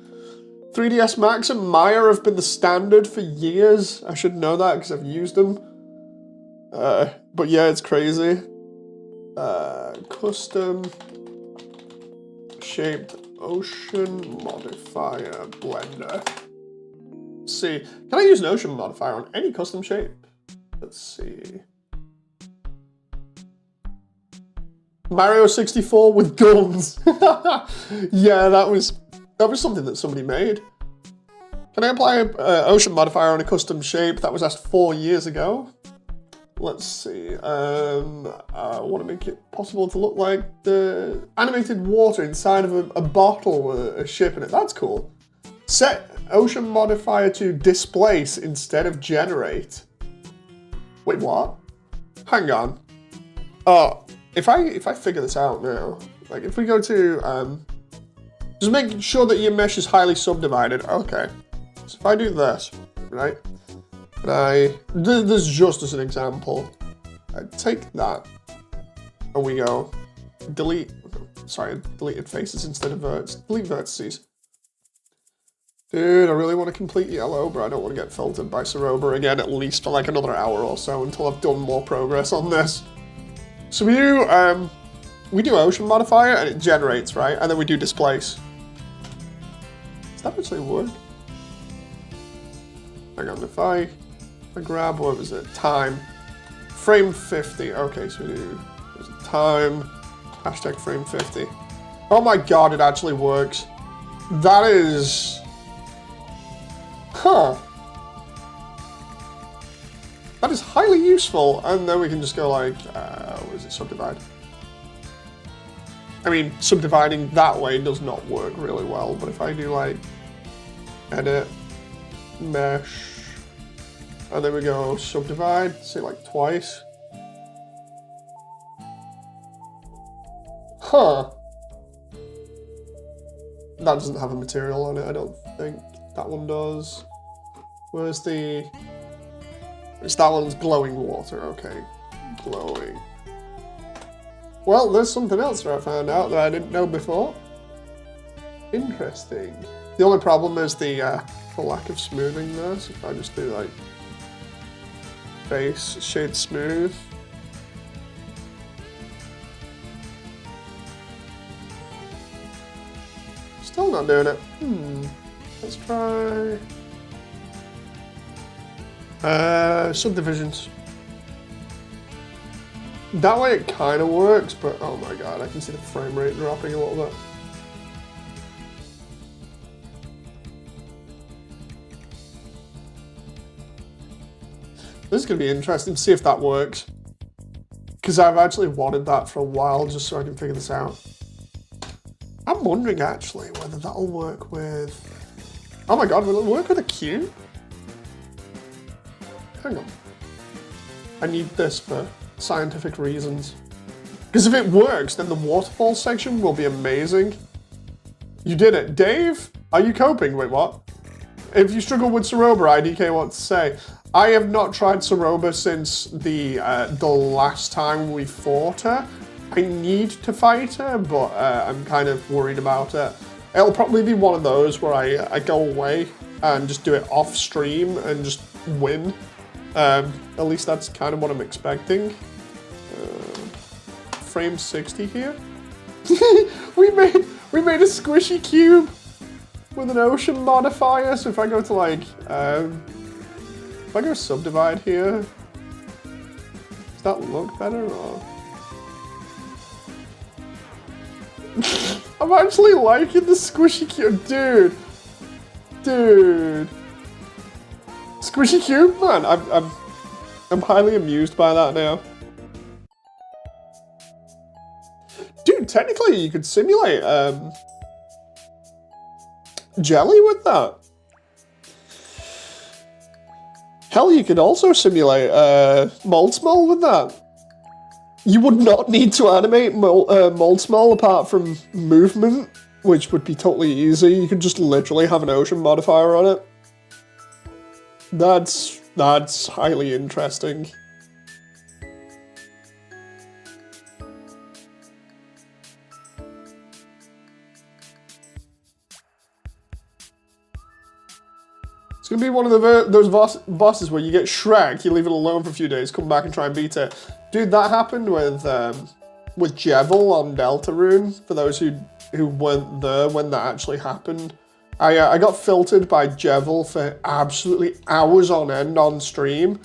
3ds Max and Maya have been the standard for years. I should know that because I've used them. But yeah, it's crazy. Custom shaped ocean modifier Blender. Let's see, can I use an ocean modifier on any custom shape? Let's see. Mario 64 with guns. Yeah, that was something that somebody made. Can I apply an ocean modifier on a custom shape that was asked 4 years ago? Let's see. I want to make it possible to look like the animated water inside of a bottle with a ship in it. That's cool. Set ocean modifier to displace instead of generate. Wait, what? Hang on. Oh. If I figure this out now, like if we go to, just make sure that your mesh is highly subdivided. Okay, so if I do this, right, and this just as an example, I take that, and we go, delete, sorry, deleted faces instead of delete vertices. Dude, I really want to complete yellow, but I don't want to get filtered by Ceroba again, at least for like another hour or so until I've done more progress on this. So we do ocean modifier and it generates, right? And then we do displace. Does that actually work? Hang on, if I grab, what was it? Time. Frame 50. Okay, so we do, there's a time, hashtag frame 50. Oh my god, it actually works. That is, huh. That is highly useful, and then we can just go like, what is it, subdivide? I mean, subdividing that way does not work really well, but if I do like, edit, mesh, and then we go subdivide, say like twice. Huh. That doesn't have a material on it, I don't think. That one does. Where's the... It's that one's glowing water, okay. Glowing. Well, there's something else that I found out that I didn't know before. Interesting. The only problem is the lack of smoothing there, so if I just do like base, shade smooth. Still not doing it. Let's try... subdivisions. That way it kind of works, but oh my god, I can see the frame rate dropping a little bit. This is going to be interesting to see if that works. Because I've actually wanted that for a while just so I can figure this out. I'm wondering actually whether that'll work with... Oh my god, will it work with a cube? Hang on. I need this for scientific reasons. Because if it works, then the waterfall section will be amazing. You did it. Dave, are you coping? Wait, what? If you struggle with Ceroba, IDK wants to say. I have not tried Saroba since the last time we fought her. I need to fight her, but I'm kind of worried about it. It'll probably be one of those where I go away and just do it off stream and just win. At least that's kind of what I'm expecting. Frame 60 here. we made a squishy cube with an ocean modifier. So if I go to like, if I go subdivide here, does that look better or? I'm actually liking the squishy cube, dude. Squishy cube, man. I'm highly amused by that now. Dude, technically you could simulate jelly with that. Hell, you could also simulate Moldsmal with that. You would not need to animate Moldsmal apart from movement, which would be totally easy. You could just literally have an ocean modifier on it. That's highly interesting. It's gonna be one of those bosses where you get Shrek, you leave it alone for a few days, come back and try and beat it. Dude, that happened with Jevil on Deltarune, for those who weren't there when that actually happened. I got filtered by Jevil for absolutely hours on end on stream,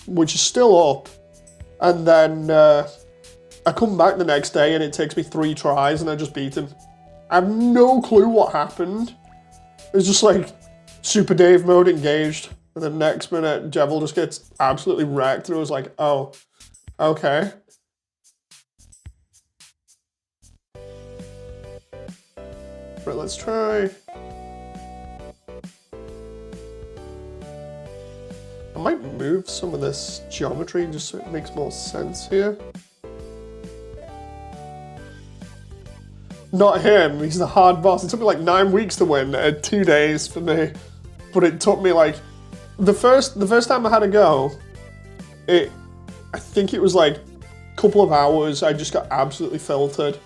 which is still up. And then I come back the next day and it takes me 3 tries and I just beat him. I have no clue what happened. It was just like Super Dave mode engaged. And the next minute, Jevil just gets absolutely wrecked and it was like, oh, okay. Right, let's try. I might move some of this geometry just so it makes more sense here. Not him, he's the hard boss. It took me like 9 weeks to win, 2 days for me. But it took me like, the first time I had a go, I think it was like a couple of hours, I just got absolutely filtered.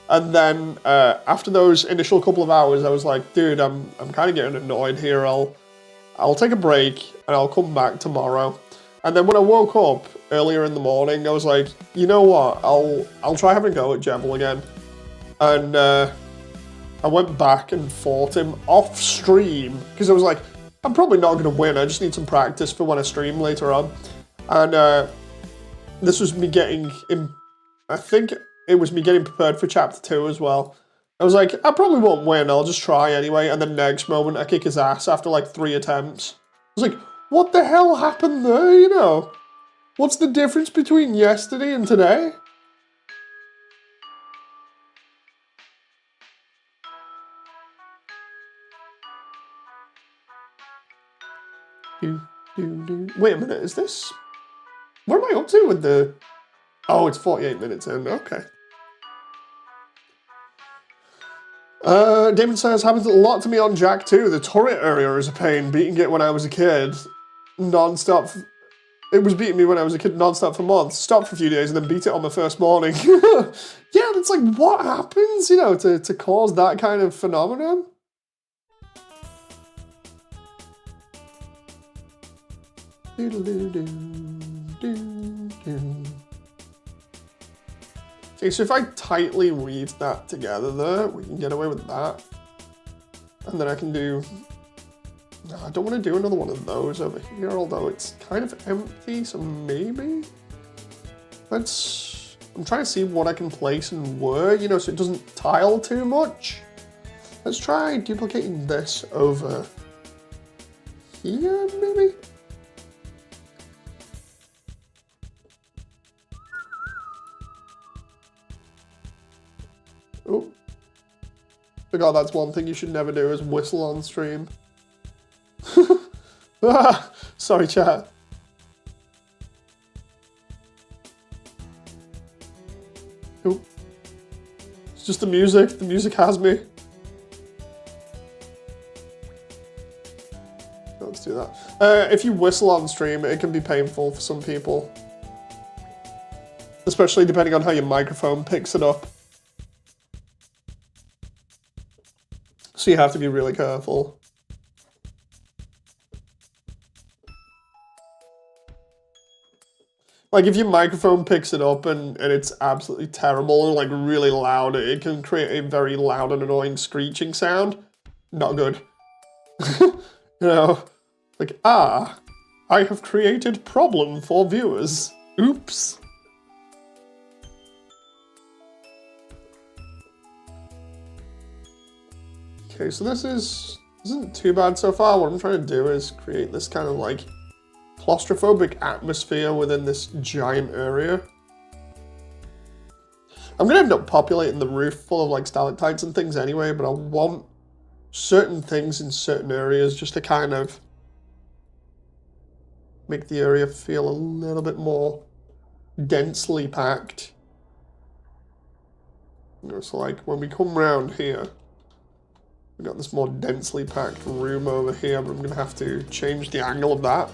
And then after those initial couple of hours, I was like, dude, I'm kind of getting annoyed here. I'll take a break and I'll come back tomorrow. And then when I woke up earlier in the morning, I was like, you know what? I'll try having a go at Jevil again. And I went back and fought him off stream because I was like, I'm probably not going to win. I just need some practice for when I stream later on. And this was me getting him, I think it was me getting prepared for chapter 2 as well. I was like, I probably won't win, I'll just try anyway. And the next moment, I kick his ass after like 3 attempts. I was like, what the hell happened there, you know? What's the difference between yesterday and today? Wait a minute, is this... Where am I up to with the... Oh, it's 48 minutes in, okay. Damon says, happens a lot to me on Jack 2. The turret area is a pain, beating it when I was a kid. Non-stop. It was beating me when I was a kid non-stop for months. Stopped for a few days and then beat it on my first morning. Yeah, it's like, what happens, you know, to cause that kind of phenomenon? Okay, so if I tightly weave that together there, we can get away with that. And then I can do... No, I don't want to do another one of those over here, although it's kind of empty, so maybe? Let's... I'm trying to see what I can place and where, you know, so it doesn't tile too much. Let's try duplicating this over here, maybe? Oh. Forgot that's one thing you should never do is whistle on stream. Ah, sorry, chat. Oh. It's just the music. The music has me. Let's do that. If you whistle on stream, it can be painful for some people. Especially depending on how your microphone picks it up. So you have to be really careful. Like if your microphone picks it up and it's absolutely terrible and like really loud, it can create a very loud and annoying screeching sound. Not good. You know, like, I have created problem for viewers. Oops. Okay, so this isn't too bad so far. What I'm trying to do is create this kind of like claustrophobic atmosphere within this giant area. I'm gonna end up populating the roof full of like stalactites and things anyway, but I want certain things in certain areas just to kind of make the area feel a little bit more densely packed. You know, so like when we come around here, we got this more densely packed room over here, but I'm gonna have to change the angle of that.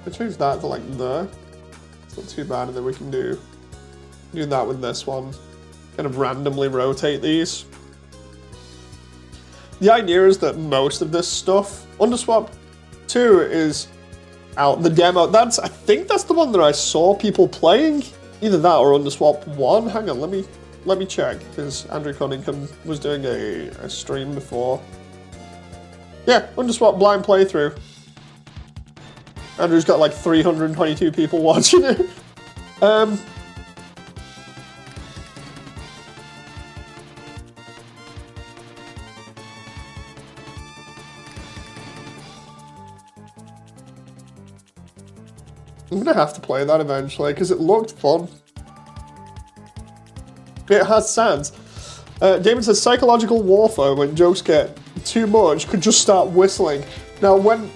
I change that to like there. It's not too bad, and then we can do that with this one. Kind of randomly rotate these. The idea is that most of this stuff, Underswap 2 is out. The demo, I think that's the one that I saw people playing. Either that or Underswap 1. Hang on, let me check, because Andrew Cunningham was doing a stream before. Yeah, Underswap blind playthrough. Andrew's got like 322 people watching it. I'm gonna have to play that eventually because it looked fun. It has sands. Damon says psychological warfare when jokes get too much could just start whistling. Now when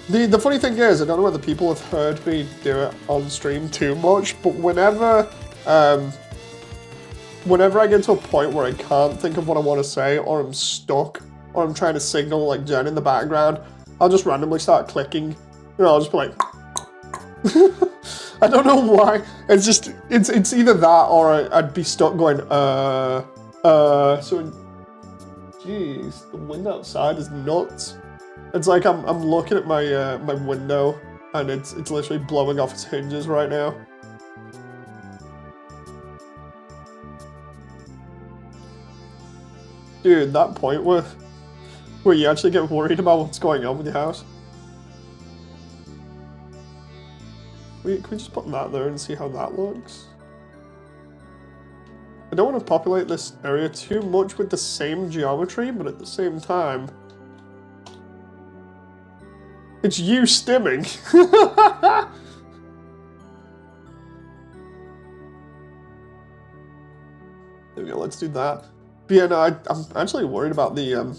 the funny thing is, I don't know whether people have heard me do it on stream too much, but whenever I get to a point where I can't think of what I want to say, or I'm stuck, or I'm trying to signal like Jen in the background, I'll just randomly start clicking. You know, I'll just be like, I don't know why. It's just, it's either that or I'd be stuck going, so, jeez, the wind outside is nuts. It's like I'm looking at my my window and it's literally blowing off its hinges right now. Dude, that point where you actually get worried about what's going on with your house. Can we just put that there and see how that looks? I don't want to populate this area too much with the same geometry, but at the same time, it's you stimming. There we go, let's do that. But yeah, no, I'm actually worried about the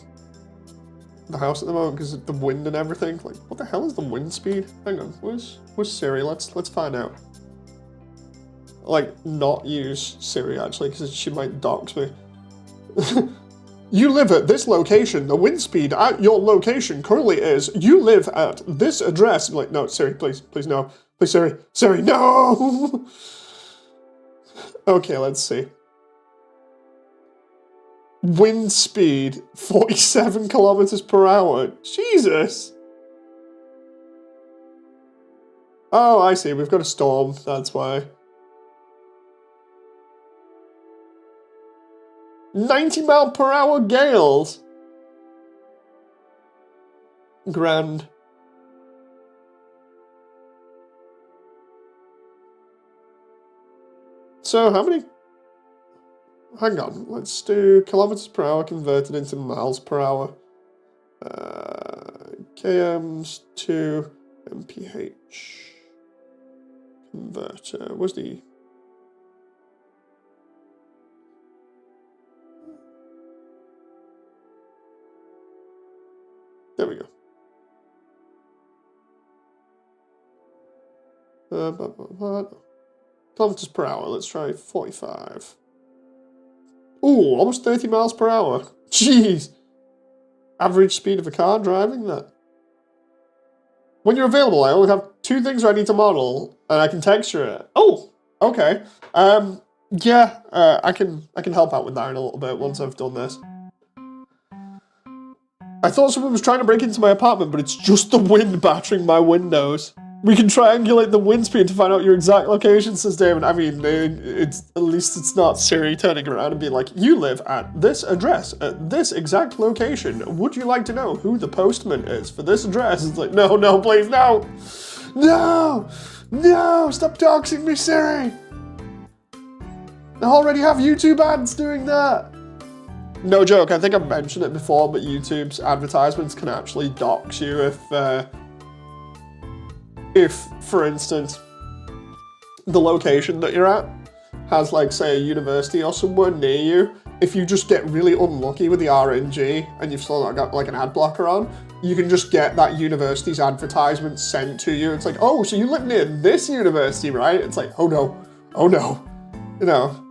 house at the moment because of the wind and everything. Like, what the hell is the wind speed? Hang on, where's Siri? Let's find out. Like, not use Siri actually, because she might dox me. You live at this location. The wind speed at your location currently is, you live at this address. I'm like, no, Siri, please no. Please, Siri, no! Okay, let's see. Wind speed, 47 kilometers per hour. Jesus! Oh, I see, we've got a storm, that's why. 90-mile-per-hour gales. Grand. So how many? Hang on, let's do kilometers per hour converted into miles per hour. KMs to MPH. Converter. Where's the... There we go. Kilometers per hour, let's try 45. Ooh, almost 30 miles per hour. Jeez. Average speed of a car driving that. When you're available, I only have 2 things I need to model, and I can texture it. Oh, okay. Yeah, I can help out with that in a little bit once I've done this. I thought someone was trying to break into my apartment, but it's just the wind battering my windows. We can triangulate the wind speed to find out your exact location, says David. I mean, it's at least it's not Siri turning around and being like, you live at this address, at this exact location. Would you like to know who the postman is for this address? It's like, no, no, please, no. No, no, stop doxing me, Siri. I already have YouTube ads doing that. No joke, I think I've mentioned it before, but YouTube's advertisements can actually dox you if, for instance, the location that you're at has, like, say, a university or somewhere near you. If you just get really unlucky with the RNG and you've still not got, like, an ad blocker on, you can just get that university's advertisement sent to you. It's like, oh, so you live near this university, right? It's like, oh no, oh no, you know.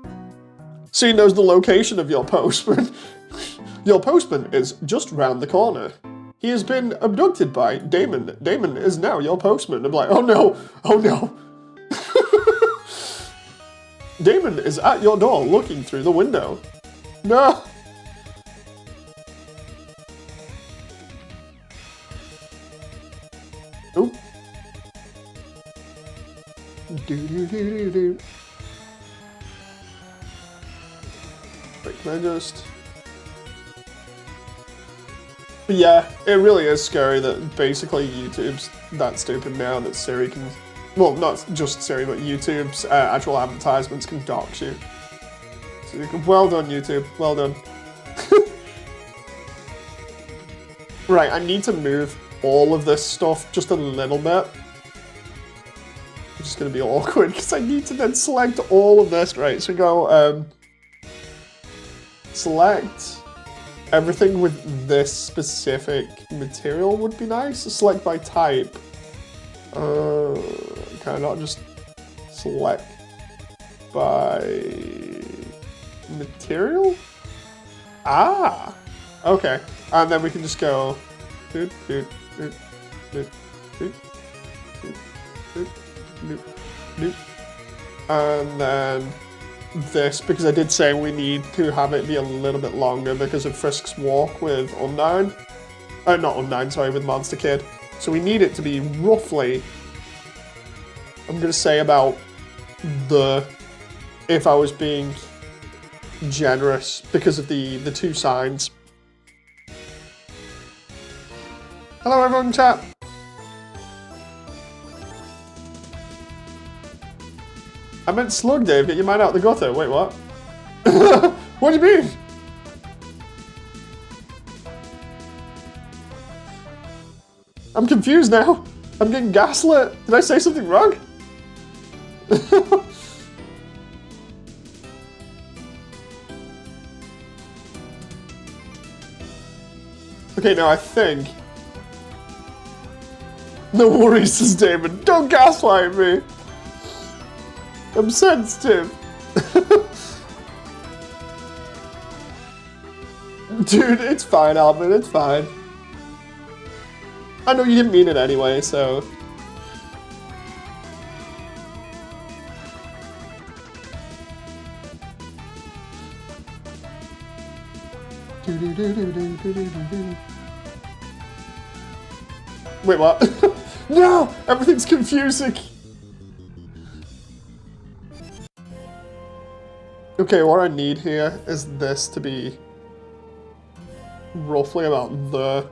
So he knows the location of your postman. Your postman is just round the corner. He has been abducted by Damon. Damon is now your postman. I'm like, oh no, oh no. Damon is at your door looking through the window. No. Oop. Do. Wait, can I just... But yeah, it really is scary that basically YouTube's that stupid now that Siri can... Well, not just Siri, but YouTube's actual advertisements can dox you. So you can, well done, YouTube. Well done. Right, I need to move all of this stuff just a little bit. It's just going to be awkward because I need to then select all of this. Right, so go... select everything with this specific material would be nice. Select by type. Can I not just select by material? Ah, okay. And then we can just go. And then this, because I did say we need to have it be a little bit longer because of Frisk's walk with Undyne. Not Undyne, sorry, with Monster Kid. So we need it to be roughly, I'm gonna say about if I was being generous because of the 2 signs. Hello everyone in chat. I meant slug, Dave. Get your mind out the gutter. Wait, what? What do you mean? I'm confused now. I'm getting gaslit. Did I say something wrong? Okay, now I think. No worries, says David. Don't gaslight me. I'm sensitive. Dude, it's fine, Alvin, it's fine. I know you didn't mean it anyway, so... Wait, what? No! Everything's confusing! Okay, what I need here is this to be roughly about there.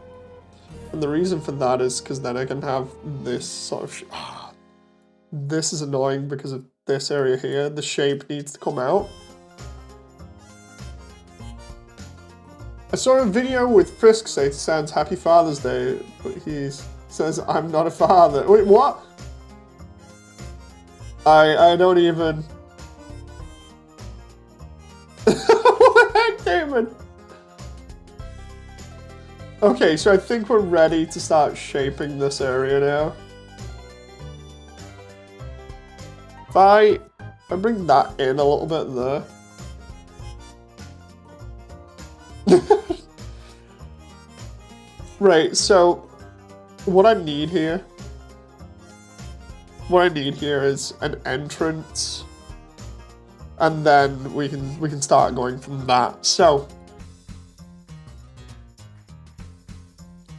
And the reason for that is because then I can have this sort of... This is annoying because of this area here. The shape needs to come out. I saw a video with Frisk say to Sans Happy Father's Day, but he says, I'm not a father. Wait, what? I don't even... What the heck, Damon? Okay, so I think we're ready to start shaping this area now. If I bring that in a little bit there. Right, so what I need here is an entrance, and then we can start going from that. So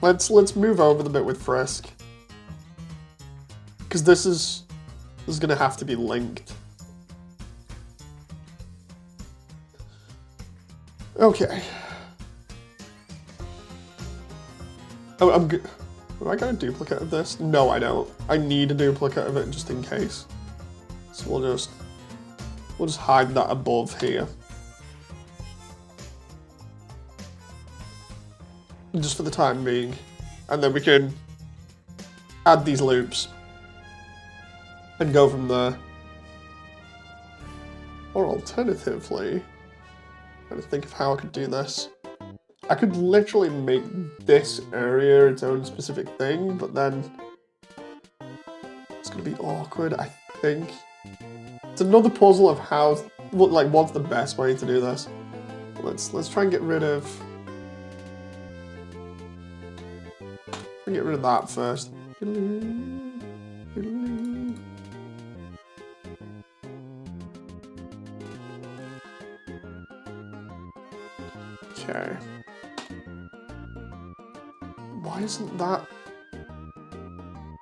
let's move over the bit with Frisk, because this is gonna have to be linked. Okay. Oh, am I got a duplicate of this? No, I don't. I need a duplicate of it just in case. So we'll just hide that above here. Just for the time being. And then we can add these loops and go from there. Or alternatively, I'm trying to think of how I could do this. I could literally make this area its own specific thing, but then it's gonna be awkward, I think. It's another puzzle of how, like, what's the best way to do this. Let's try and get rid of that first. Okay. Why isn't that?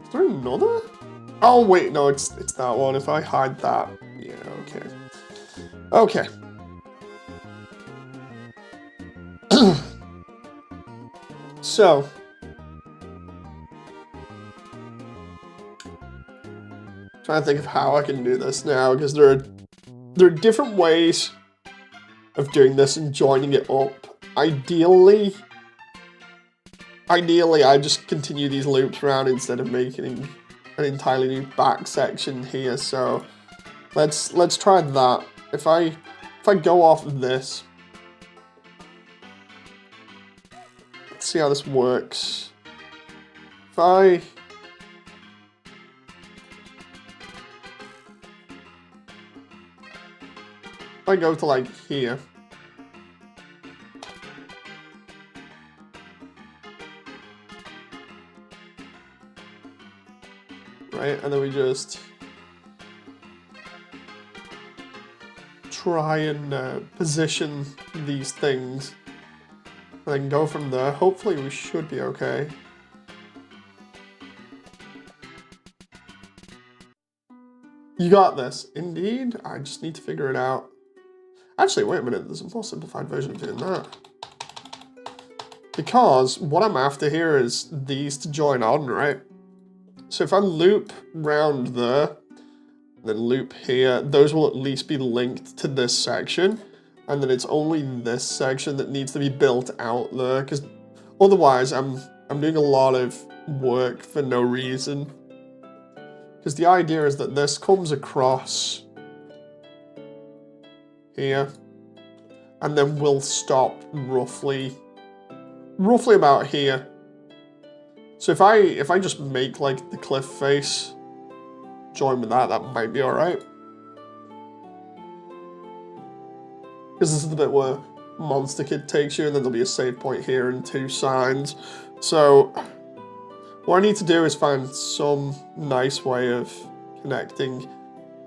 Is there another? Oh wait, no, it's that one. If I hide that, yeah, okay. Okay. So trying to think of how I can do this now, because there are different ways of doing this and joining it up. Ideally, I just continue these loops around instead of making an entirely new back section here. So let's try that. If I go off of this, let's see how this works. If I go to like here. Right, and then we just try and position these things and then go from there. Hopefully we should be okay. You got this. Indeed, I just need to figure it out. Actually, wait a minute, there's a more simplified version of doing that. Because what I'm after here is these to join on, right? So if I loop round there, then loop here, those will at least be linked to this section. And then it's only this section that needs to be built out there, because otherwise I'm doing a lot of work for no reason. Because the idea is that this comes across here, and then we'll stop roughly about here. So if I just make like the cliff face join with that might be alright. Because this is the bit where Monster Kid takes you, and then there'll be a save point here and 2 signs. So what I need to do is find some nice way of connecting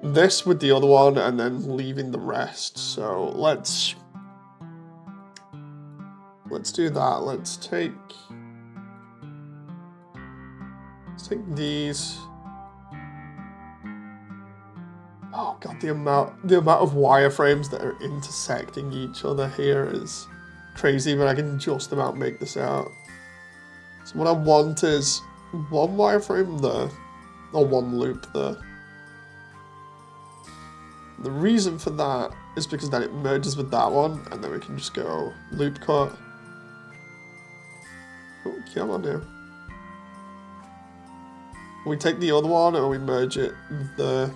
this with the other one and then leaving the rest. So let's do that. Let's take these. Oh god, the amount of wireframes that are intersecting each other here is crazy, but I can just about make this out. So what I want is 1 wireframe there, or 1 loop there. The reason for that is because then it merges with that one, and then we can just go loop cut. Oh, come on now. We take the other one and we merge it there.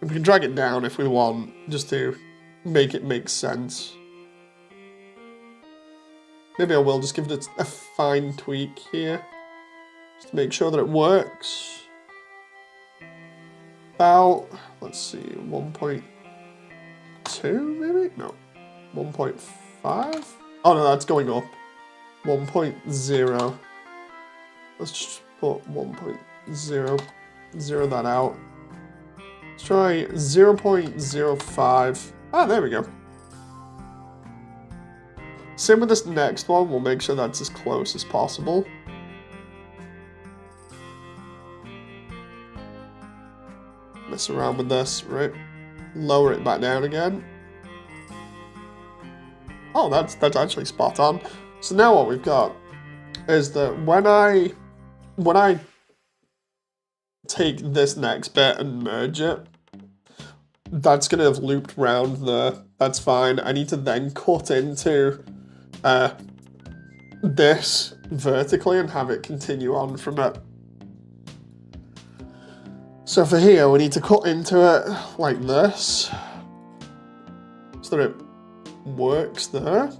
We can drag it down if we want, just to make it make sense. Maybe I will just give it a fine tweak here, just to make sure that it works. About, let's see, 1.2 1.2 maybe? No. 1.5? Oh no, that's going up. 1.0. Let's just put 1.0. Zero that out. Let's try 0.05. Ah, there we go. Same with this next one. We'll make sure that's as close as possible. Mess around with this, right? Lower it back down again. Oh, that's actually spot on. So now what we've got is that when I take this next bit and merge it, that's gonna have looped round there. That's fine. I need to then cut into this vertically and have it continue on from it. So for here, we need to cut into it like this, so that it works there.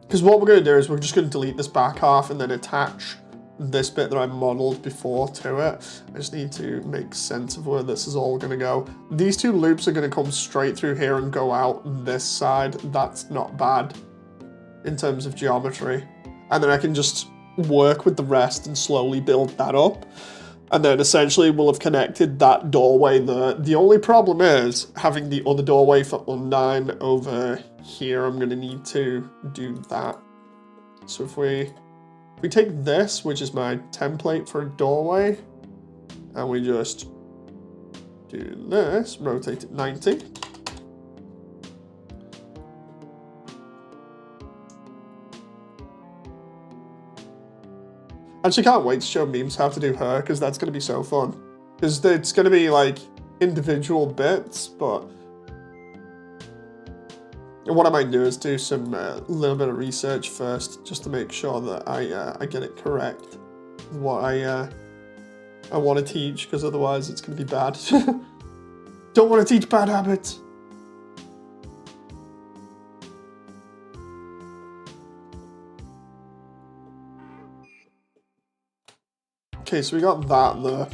Because what we're going to do is we're just going to delete this back half and then attach this bit that I modeled before to it. I just need to make sense of where this is all going to go. These two loops are going to come straight through here and go out this side. That's not bad in terms of geometry. And then I can just work with the rest and slowly build that up. And then essentially we'll have connected that doorway there. The only problem is having the other doorway for Undyne over here. I'm gonna need to do that. So if we take this, which is my template for a doorway, and we just do this, rotate it 90. Actually, can't wait to show memes how to do her, because that's going to be so fun. Because it's going to be like individual bits, but what I might do is do some little bit of research first, just to make sure that I get it correct. What I want to teach, because otherwise it's going to be bad. Don't want to teach bad habits. Okay, so we got that there,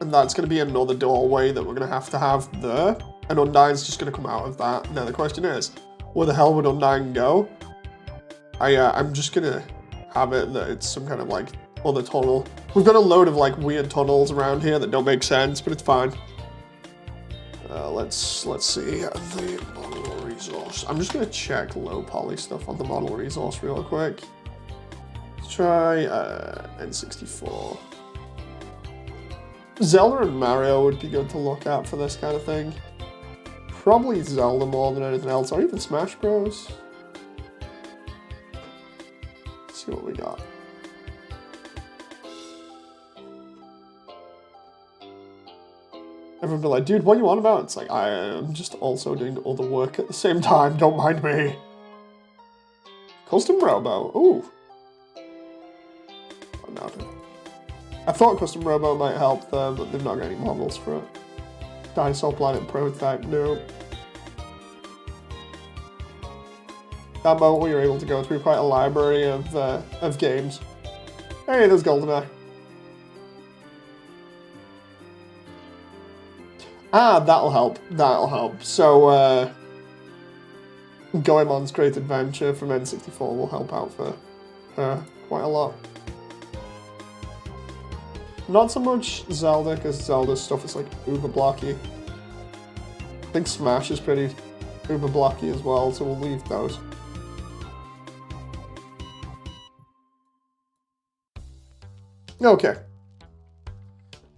and that's going to be another doorway that we're going to have there, and Undyne's just going to come out of that. Now the question is, where the hell would Undyne go? I'm just going to have it that it's some kind of like other tunnel. We've got a load of like weird tunnels around here that don't make sense, but it's fine. Let's see the model resource. I'm just going to check low poly stuff on the model resource real quick. Let's try N64. Zelda and Mario would be good to look at for this kind of thing. Probably Zelda more than anything else, or even Smash Bros. Let's see what we got. Everyone be like, dude, what are you on about? It's like, I am just also doing other work at the same time, don't mind me. Custom Robo, ooh. Oh, no, I thought Custom Robo might help there, but they've not got any models for it. Dinosaur Planet Prototype, no. That moment we were able to go through quite a library of games. Hey, there's GoldenEye. Ah, that'll help. That'll help. So, Goemon's Great Adventure from N64 will help out for her quite a lot. Not so much Zelda, because Zelda's stuff is like uber blocky. I think Smash is pretty uber blocky as well, so we'll leave those. Okay.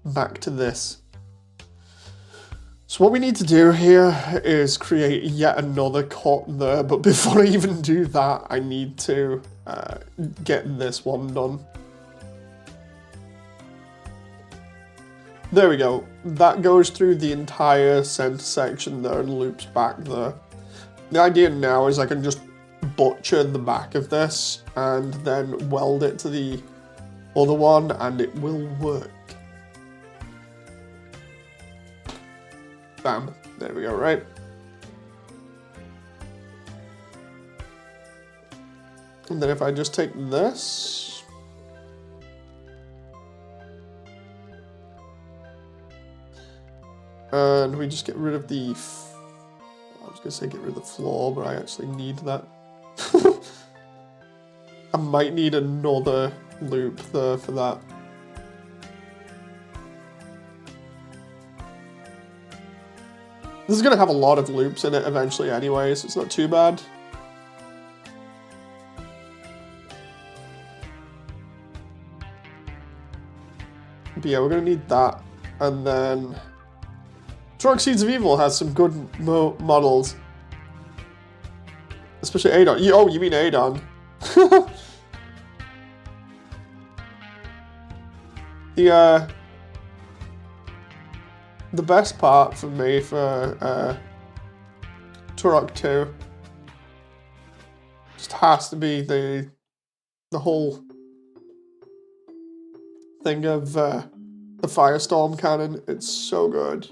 Back to this. So what we need to do here is create yet another cut there, but before I even do that, I need to get this one done. There we go. That goes through the entire center section there and loops back there. The idea now is I can just butcher the back of this and then weld it to the other one and it will work. Bam. There we go, right? And then if I just take this, and we just get rid of the was gonna say get rid of the floor, but I actually need that. I might need another loop there for that. This is gonna have a lot of loops in it eventually anyway, so it's not too bad. But yeah, we're gonna need that. And then Turok Seeds of Evil has some good models. Especially Adon. Oh, you mean Adon. The best part for me for Turok 2 just has to be the whole thing of the Firestorm cannon. It's so good.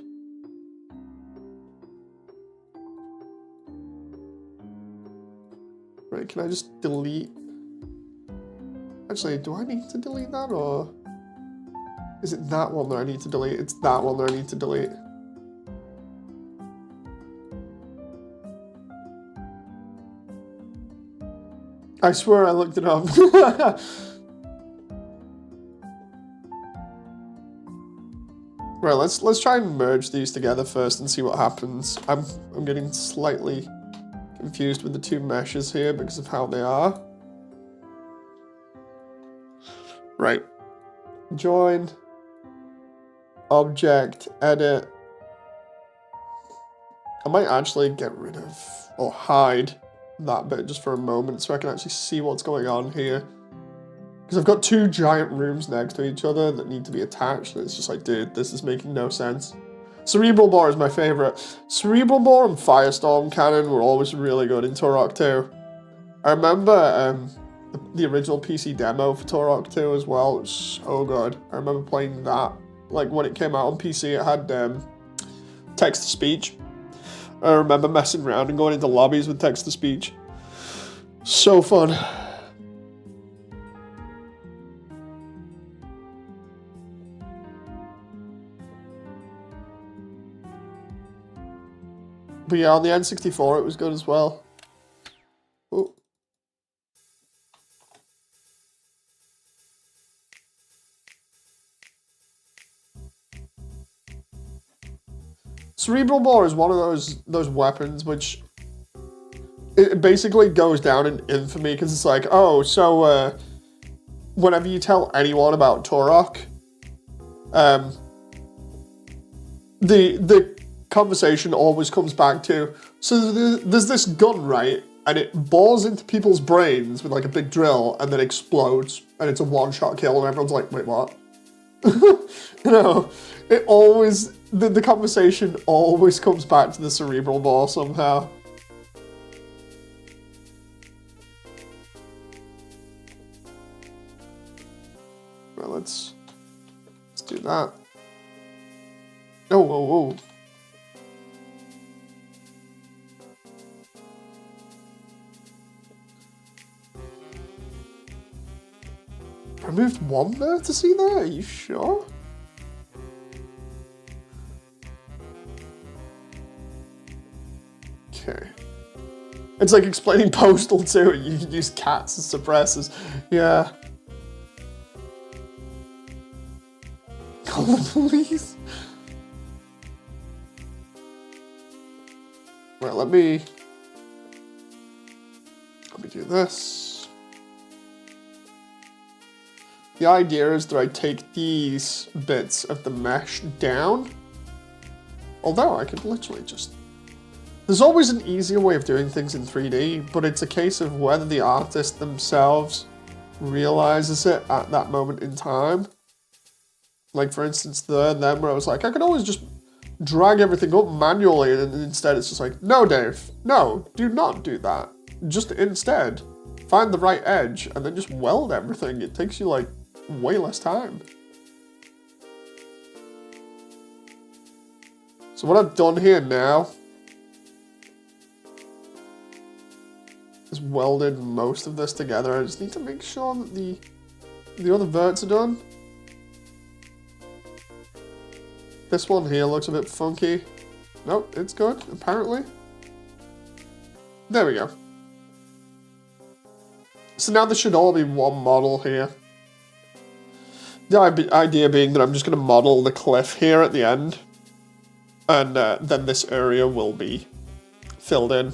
Right, can I just delete? Actually, do I need to delete that, or is it that one that I need to delete? It's that one that I need to delete. I swear I looked it up. Right, let's try and merge these together first and see what happens. I'm getting slightly confused with the two meshes here because of how they are. Right. Join. Object. Edit. I might actually get rid of or hide that bit just for a moment so I can actually see what's going on here. Because I've got two giant rooms next to each other that need to be attached, and it's just like, dude, this is making no sense. Cerebral Bore is my favorite. Cerebral Bore and Firestorm Cannon were always really good in Turok 2. I remember the original PC demo for Turok 2 as well. It was so good. I remember playing that. Like when it came out on PC, it had text-to-speech. I remember messing around and going into lobbies with text-to-speech. So fun. But yeah, on the N64 it was good as well. Oh. Cerebral Bore is one of those weapons which it basically goes down in infamy because it's like, oh, so whenever you tell anyone about Turok, the conversation always comes back to, so there's this gun, right? And it bores into people's brains with like a big drill and then explodes and it's a one-shot kill and everyone's like, wait, what? You know, it always, the conversation always comes back to the Cerebral Bore somehow. Well, let's do that. Oh, whoa, whoa. I moved one there to see that? Are you sure? Okay. It's like explaining Postal too. You can use cats as suppressors. Yeah. Call the police. Right, let me do this. The idea is that I take these bits of the mesh down. Although I could literally just... There's always an easier way of doing things in 3D, but it's a case of whether the artist themselves realizes it at that moment in time. Like for instance then where I was like, I could always just drag everything up manually, and instead it's just like, no Dave, no, do not do that. Just instead, find the right edge and then just weld everything. It takes you like way less time. So what I've done here now is welded most of this together. I just need to make sure that the other verts are done. This one here looks a bit funky. Nope, it's good, apparently. There we go. So now there should all be one model here. The idea being that I'm just going to model the cliff here at the end. And then this area will be filled in.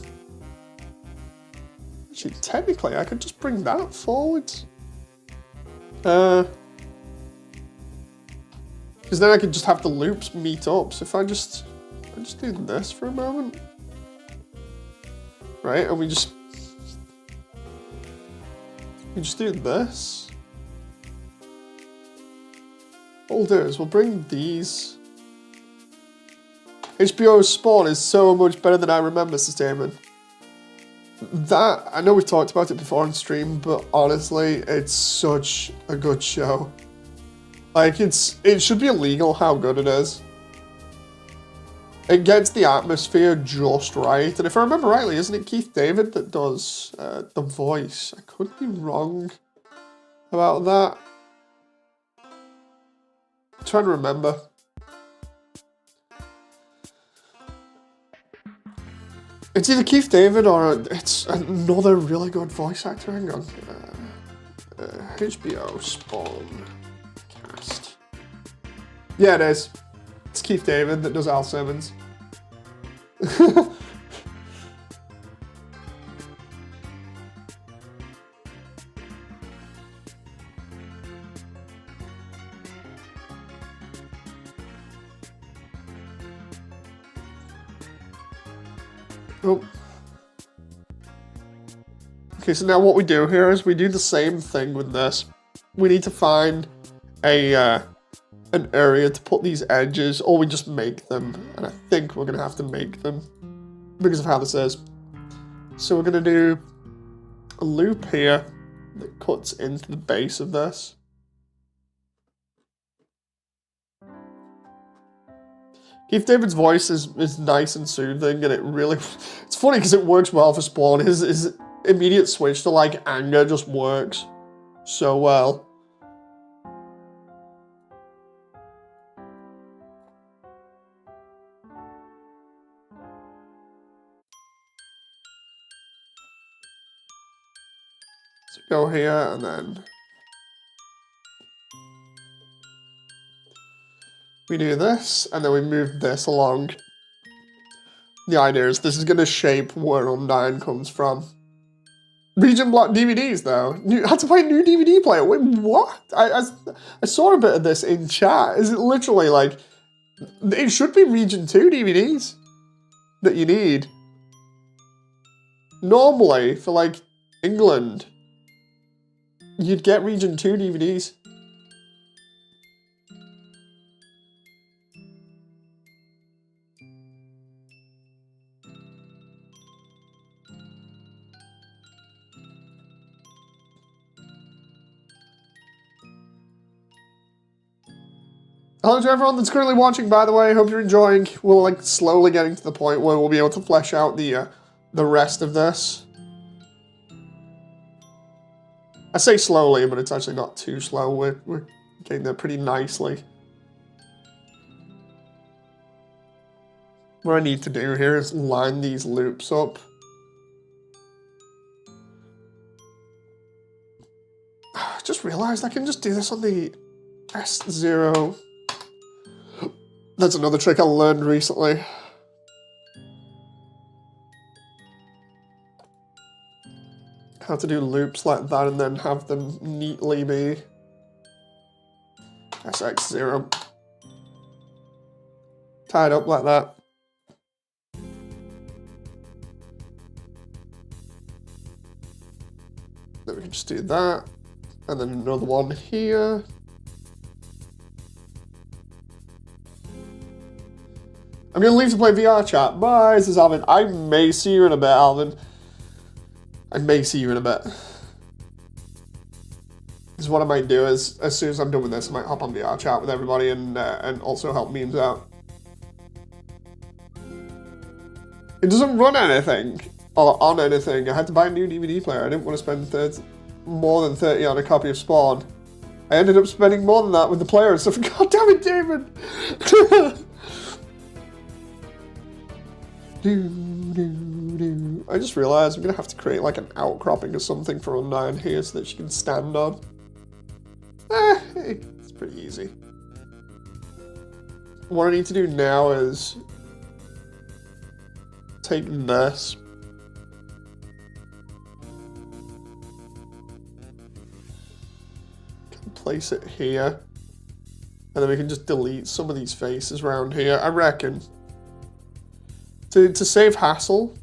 Actually, technically, I could just bring that forward. Because then I could just have the loops meet up. So if I just do this for a moment. Right, and we just do this. What we'll do is we'll bring these. HBO's spawn is so much better than I remember, Sustainment. That, I know we've talked about it before on stream, but honestly, it's such a good show. Like, it should be illegal how good it is. It gets the atmosphere just right, and if I remember rightly, isn't it Keith David that does the voice? I could be wrong about that. I'm trying to remember. It's either Keith David or it's another really good voice actor. Hang on. HBO Spawn cast. Yeah, it is. It's Keith David that does Al Simmons. Oh. Okay, so now what we do here is we do the same thing with this. We need to find an area to put these edges, or we just make them. And I think we're gonna have to make them because of how this is. So we're gonna do a loop here that cuts into the base of this. Keith David's voice is nice and soothing, and it really, it's funny because it works well for Spawn. His immediate switch to like anger just works so well. So go here and then we do this, and then we move this along. The idea is this is going to shape where Undyne comes from. Region block DVDs, though. I had to buy a new DVD player. Wait, what? I saw a bit of this in chat. Is it literally like... It should be Region 2 DVDs that you need. Normally, for like England, you'd get Region 2 DVDs. Hello to everyone that's currently watching, by the way. Hope you're enjoying. We're like slowly getting to the point where we'll be able to flesh out the rest of this. I say slowly, but it's actually not too slow. We're getting there pretty nicely. What I need to do here is line these loops up. I just realized I can just do this on the S0. That's another trick I learned recently. How to do loops like that and then have them neatly be SX0. Tied up like that. Then we can just do that. And then another one here. I'm going to leave to play VR chat. Bye, this is Alvin. I may see you in a bit, Alvin. I may see you in a bit. Because what I might do is, as soon as I'm done with this, I might hop on VR chat with everybody and also help memes out. It doesn't run anything, or on anything. I had to buy a new DVD player. I didn't want to spend more than 30 on a copy of Spawn. I ended up spending more than that with the player and stuff. God damn it, David! I just realized I'm gonna have to create like an outcropping or something for Undyne here so that she can stand on. Hey, it's pretty easy. What I need to do now is take this. Place it here. And then we can just delete some of these faces around here. I reckon. To save hassle,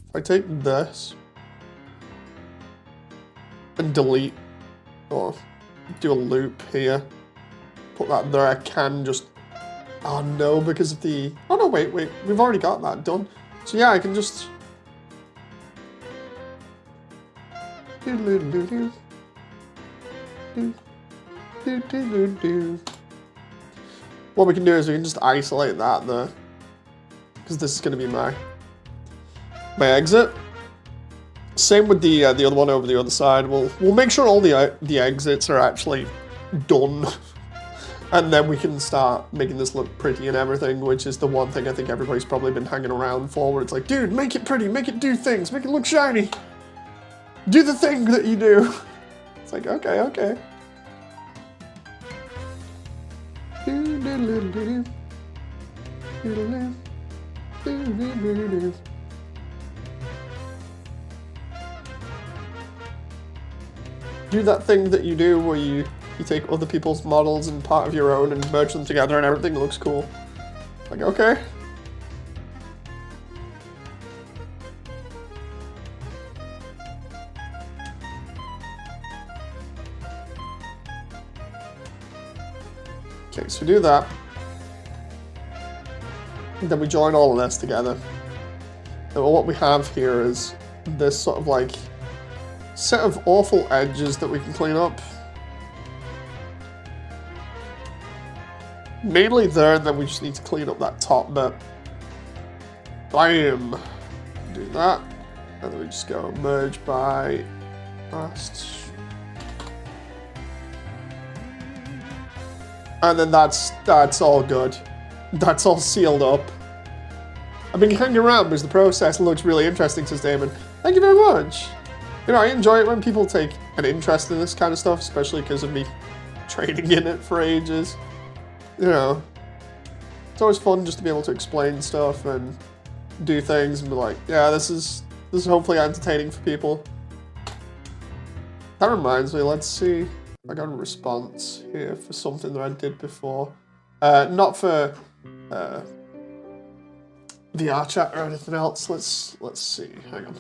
if I take this and delete, or do a loop here, put that there, I can just, oh no, because of the, oh no, wait, we've already got that done. So yeah, I can just, what we can do is we can just isolate that there, because this is going to be my exit. Same with the other one over the other side. We'll make sure all the exits are actually done, and then we can start making this look pretty and everything, which is the one thing I think everybody's probably been hanging around for, where it's like, dude, make it pretty, make it do things, make it look shiny, do the thing that you do. It's like, okay. Do that thing that you do where you take other people's models and part of your own and merge them together and everything looks cool. Like, okay. Okay, so do that. And then we join all of this together. And what we have here is this sort of like set of awful edges that we can clean up. Mainly there, and then we just need to clean up that top bit. Bam! Do that. And then we just go merge by last. And then that's all good. That's all sealed up. I've been hanging around because the process looks really interesting, says Damon. Thank you very much. You know, I enjoy it when people take an interest in this kind of stuff, especially because of me training in it for ages. You know, it's always fun just to be able to explain stuff and do things and be like, yeah, this is hopefully entertaining for people. That reminds me, let's see. I got a response here for something that I did before. Not for VR chat or anything else. Let's see. Hang on.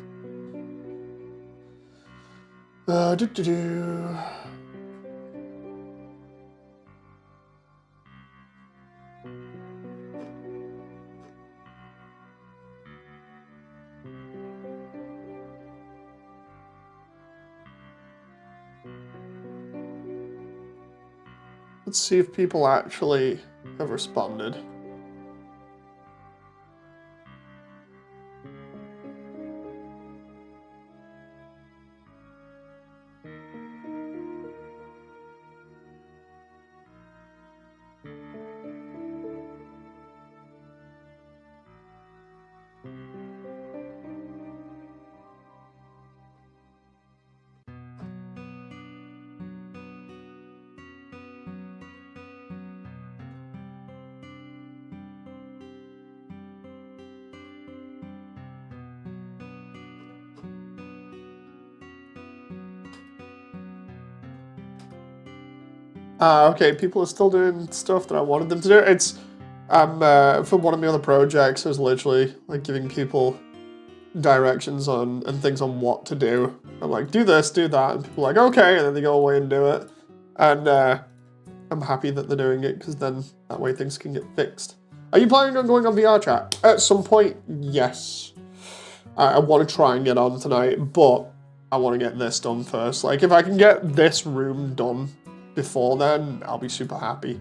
Let's see if people actually have responded. Okay, people are still doing stuff that I wanted them to do. It's, for one of my other projects, I was literally, like, giving people directions on, and things on what to do. I'm like, do this, do that, and people are like, okay, and then they go away and do it. And, I'm happy that they're doing it, because then that way things can get fixed. Are you planning on going on VR chat? At some point, yes. I want to try and get on tonight, but I want to get this done first. Like, if I can get this room done before then, I'll be super happy.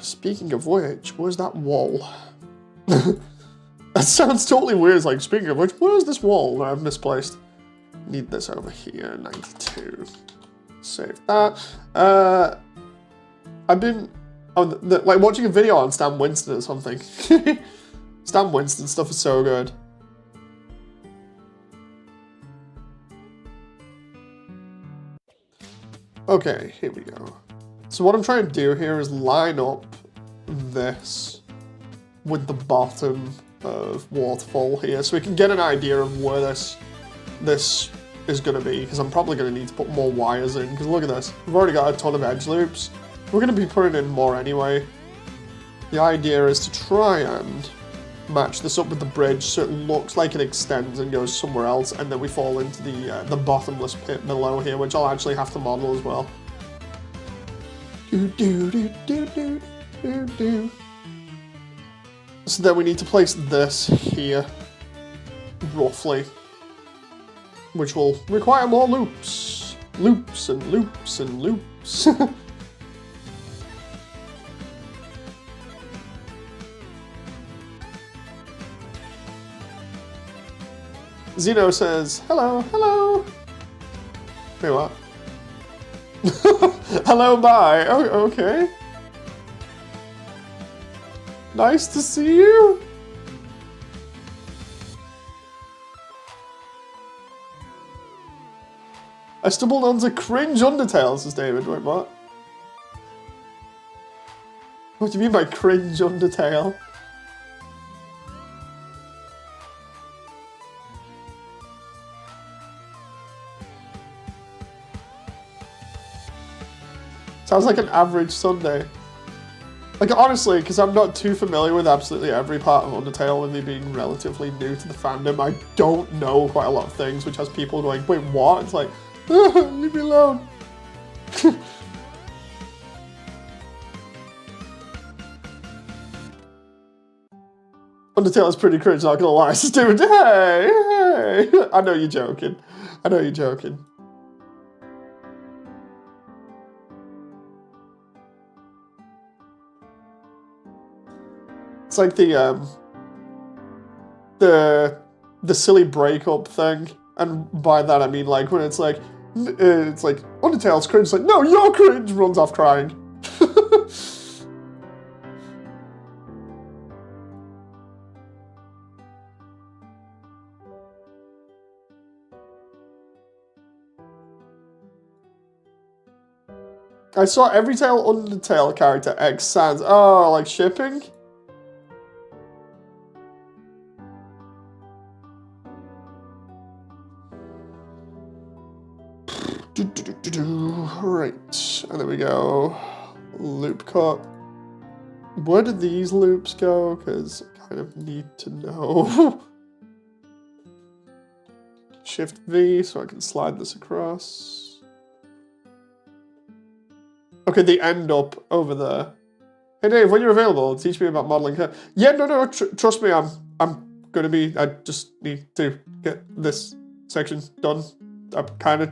Speaking of which, where's that wall? That sounds totally weird. It's like, speaking of which, where's this wall that I've misplaced? Need this over here, 92. Save that. I've been, like watching a video on Stan Winston or something. Stan Winston stuff is so good. Okay, here we go. So what I'm trying to do here is line up this with the bottom of Waterfall here, so we can get an idea of where this is going to be, because I'm probably going to need to put more wires in, because look at this. We've already got a ton of edge loops. We're going to be putting in more anyway. The idea is to try and match this up with the bridge so it looks like it extends and goes somewhere else, and then we fall into the bottomless pit below here, which I'll actually have to model as well. So then we need to place this here, roughly, which will require more loops. Loops and loops and loops. Zeno says, hello, hello. Wait, what? Hello, bye. Oh, okay. Nice to see you. I stumbled onto cringe Undertale, says David. Wait, what? What do you mean by cringe Undertale? Sounds like an average Sunday. Like, honestly, because I'm not too familiar with absolutely every part of Undertale, with me being relatively new to the fandom, I don't know quite a lot of things, which has people going, wait, what? It's like, leave me alone. Undertale is pretty cringe, not gonna lie. Just do it. Hey, hey. I know you're joking. I know you're joking. It's like the silly breakup thing, and by that I mean like when it's like Undertale's cringe. It's like, no, you're cringe. Runs off crying. I saw every Undertale character X Sans. Oh, like shipping. Right, and there we go. Loop cut. Where did these loops go? Because I kind of need to know. Shift V so I can slide this across. Okay, they end up over there. Hey Dave, when you're available, teach me about modeling here. Yeah, no, trust me, I'm gonna be. I just need to get this section done. I'm kind of.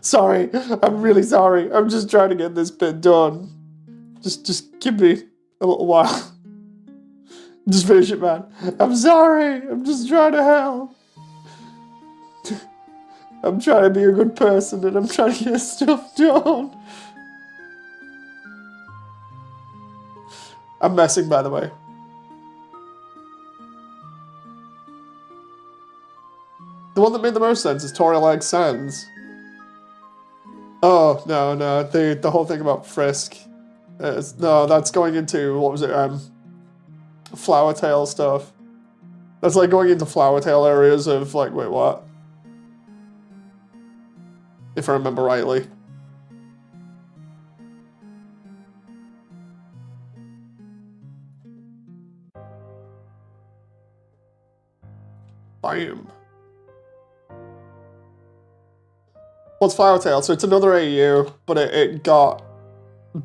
Sorry, I'm really sorry. I'm just trying to get this bit done. Just give me a little while. Just finish it, man. I'm sorry. I'm just trying to help. I'm trying to be a good person and I'm trying to get stuff done. I'm messing, by the way. The one that made the most sense is Toriel Egg Sands. Oh, no, the whole thing about Frisk. No, that's going into, what was it, Flower Tail stuff. That's like going into Flower Tail areas of, like, wait, what? If I remember rightly. Bam. What's Flower Tail? So it's another AU, but it got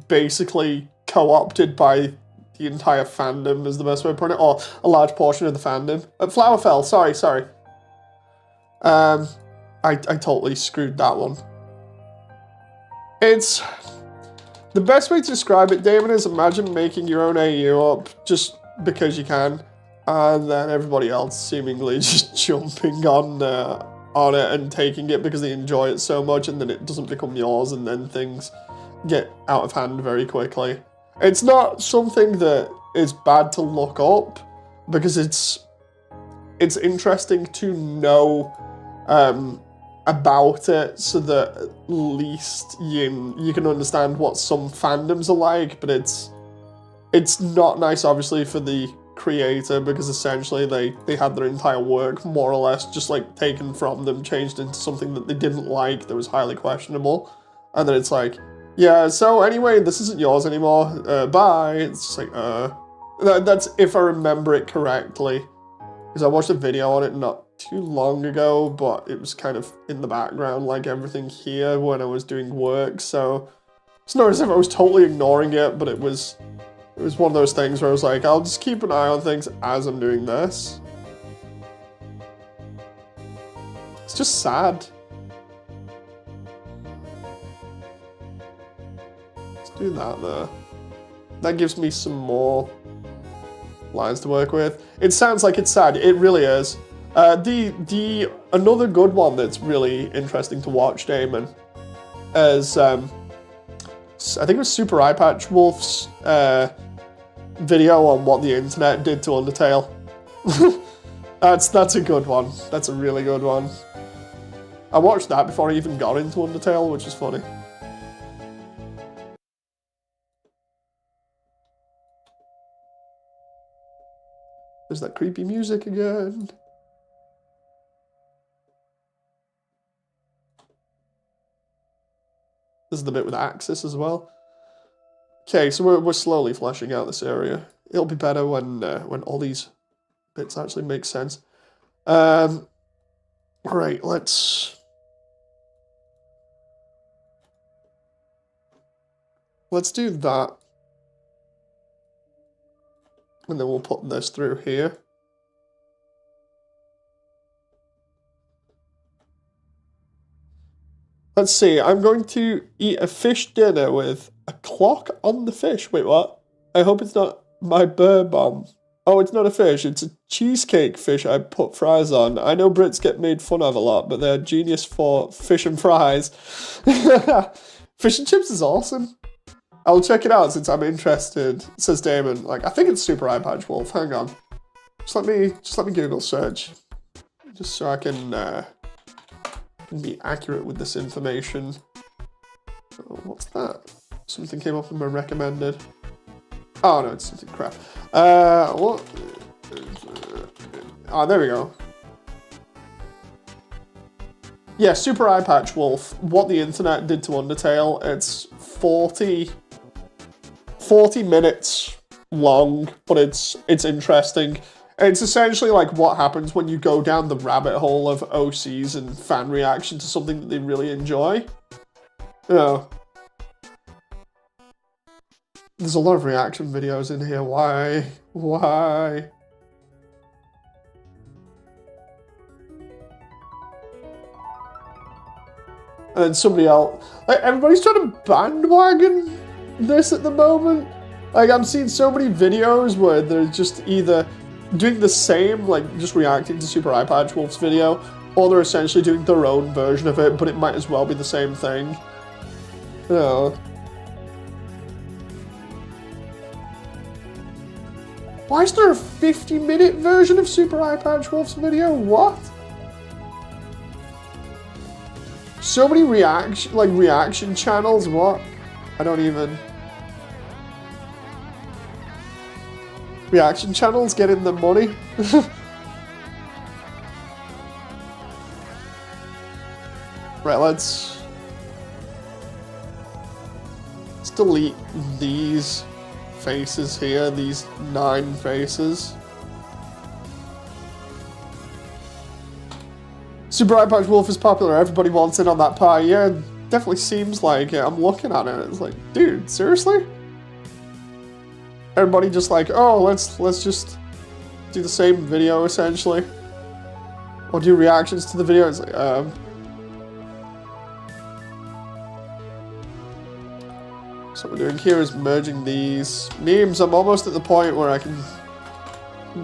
basically co-opted by the entire fandom, is the best way to put it, or a large portion of the fandom. Flowerfell, sorry. I totally screwed that one. It's... The best way to describe it, Damon, is imagine making your own AU up just because you can, and then everybody else seemingly just jumping on it and taking it because they enjoy it so much, and then it doesn't become yours, and then things get out of hand very quickly. It's not something that is bad to look up, because it's interesting to know about it so that at least you can understand what some fandoms are like, but it's not nice, obviously, for the creator, because essentially they had their entire work more or less just like taken from them, changed into something that they didn't like, that was highly questionable, and then it's like, yeah, so anyway, this isn't yours anymore, bye. It's just like, that's if I remember it correctly, because I watched a video on it not too long ago, but it was kind of in the background like everything here when I was doing work, so it's not as if I was totally ignoring it, but it was one of those things where I was like, I'll just keep an eye on things as I'm doing this. It's just sad. Let's do that there. That gives me some more lines to work with. It sounds like it's sad. It really is. Another good one that's really interesting to watch, Damon, is I think it was Super Eye Patch Wolf's video on what the internet did to Undertale. That's a good one. That's a really good one. I watched that before I even got into Undertale, which is funny. There's that creepy music again. This is the bit with Axis as well. Okay, so we're slowly fleshing out this area. It'll be better when all these bits actually make sense. All right, let's do that, and then we'll put this through here. Let's see. I'm going to eat a fish dinner with a clock on the fish. Wait, what? I hope it's not my bird bomb. Oh, it's not a fish. It's a cheesecake fish I put fries on. I know Brits get made fun of a lot, but they're genius for fish and fries. Fish and chips is awesome. I'll check it out since I'm interested, says Damon. Like, I think it's Super Eye Patch Wolf. Hang on. Just let me Google search. Just so I can be accurate with this information. Oh, what's that? Something came up in my recommended. Oh no, it's something crap. What? Oh, there we go. Yeah, Super Eye Patch Wolf. What the internet did to Undertale. It's 40 minutes long, but it's interesting. It's essentially like what happens when you go down the rabbit hole of OCs and fan reaction to something that they really enjoy. You know. There's a lot of reaction videos in here. Why? Why? And then somebody else. Like, everybody's trying to bandwagon this at the moment. Like, I'm seeing so many videos where they're just either doing the same, like just reacting to Super Eye Patch Wolf's video, or they're essentially doing their own version of it, but it might as well be the same thing. You know. Why is there a 50-minute version of Super Eye Patch Wolf's video? What? So many reaction channels, what? I don't even... Reaction channels getting the money. Right, let's delete these faces here, these 9 faces. Super Eye Patch Wolf is popular, everybody wants in on that pie. Yeah, it definitely seems like it. I'm looking at it, it's like, dude, seriously? Everybody just like, oh, let's just do the same video essentially, or do reactions to the video. It's like, so what we're doing here is merging these memes. I'm almost at the point where I can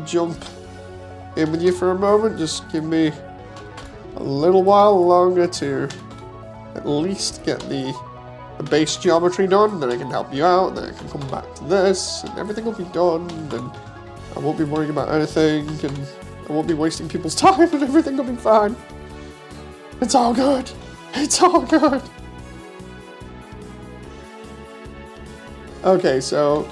jump in with you for a moment. Just give me a little while longer to at least get the base geometry done, then I can help you out, then I can come back to this, and everything will be done, and I won't be worrying about anything, and I won't be wasting people's time, and everything will be fine. It's all good. It's all good. Okay, so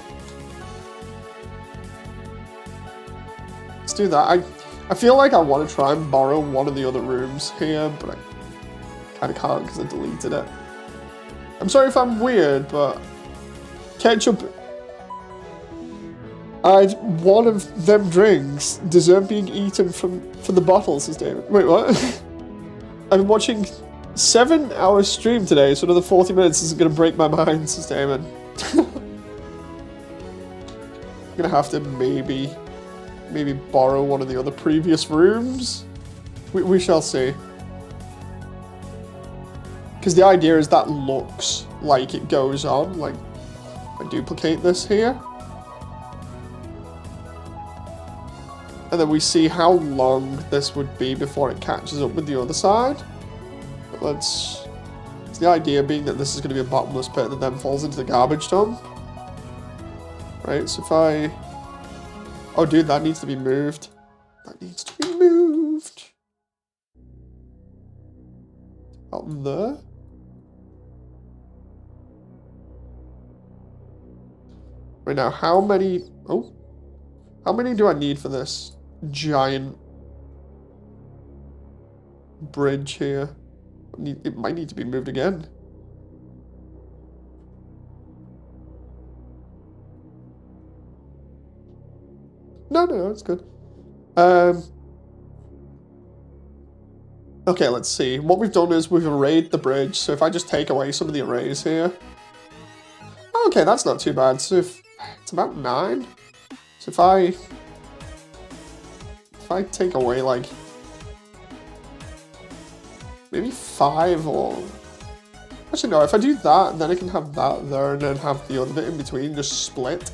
let's do that. I feel like I want to try and borrow one of the other rooms here, but I kind of can't because I deleted it. I'm sorry if I'm weird, but ketchup. One of them drinks deserve being eaten from the bottle, says David. Wait, what? I've been watching 7-hour stream today, so another 40 minutes isn't going to break my mind, says David. I'm going to have to maybe borrow one of the other previous rooms. We shall see. Because the idea is that looks like it goes on. Like, I duplicate this here. And then we see how long this would be before it catches up with the other side. But it's the idea being that this is going to be a bottomless pit that then falls into the garbage dump. Right, so if I... Oh, dude, that needs to be moved. That needs to be moved. Out there. Right now, how many... Oh. How many do I need for this giant bridge here? It might need to be moved again. No, it's good. Okay, let's see. What we've done is we've arrayed the bridge, so if I just take away some of the arrays here... Okay, that's not too bad. So if it's about 9. So if I take away, like, maybe 5 or... Actually, no, if I do that, then I can have that there and then have the other bit in between just split.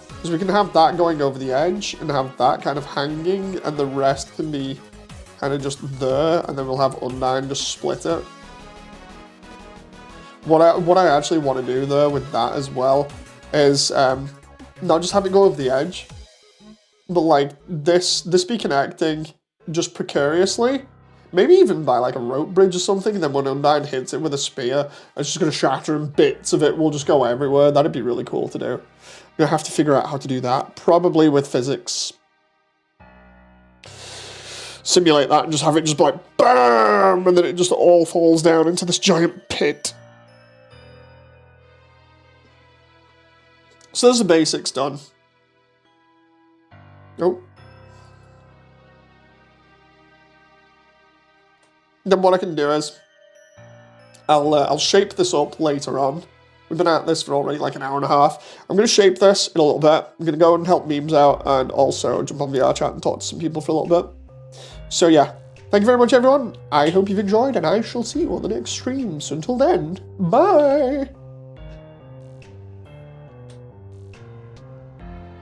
Because we can have that going over the edge and have that kind of hanging, and the rest can be kind of just there, and then we'll have Undyne just split it. What I actually want to do though with that as well is not just have it go over the edge, but like this be connecting just precariously, maybe even by like a rope bridge or something, and then when Undyne hits it with a spear, it's just going to shatter and bits of it will just go everywhere. That'd be really cool to do. I'm going to have to figure out how to do that, probably with physics. Simulate that and just have it just like BAM! And then it just all falls down into this giant pit. So there's the basics done. Oh. Then what I can do is I'll shape this up later on. We've been at this for already like an hour and a half. I'm going to shape this in a little bit. I'm going to go and help memes out and also jump on VR chat and talk to some people for a little bit. So yeah, thank you very much everyone. I hope you've enjoyed and I shall see you on the next stream. So until then, bye!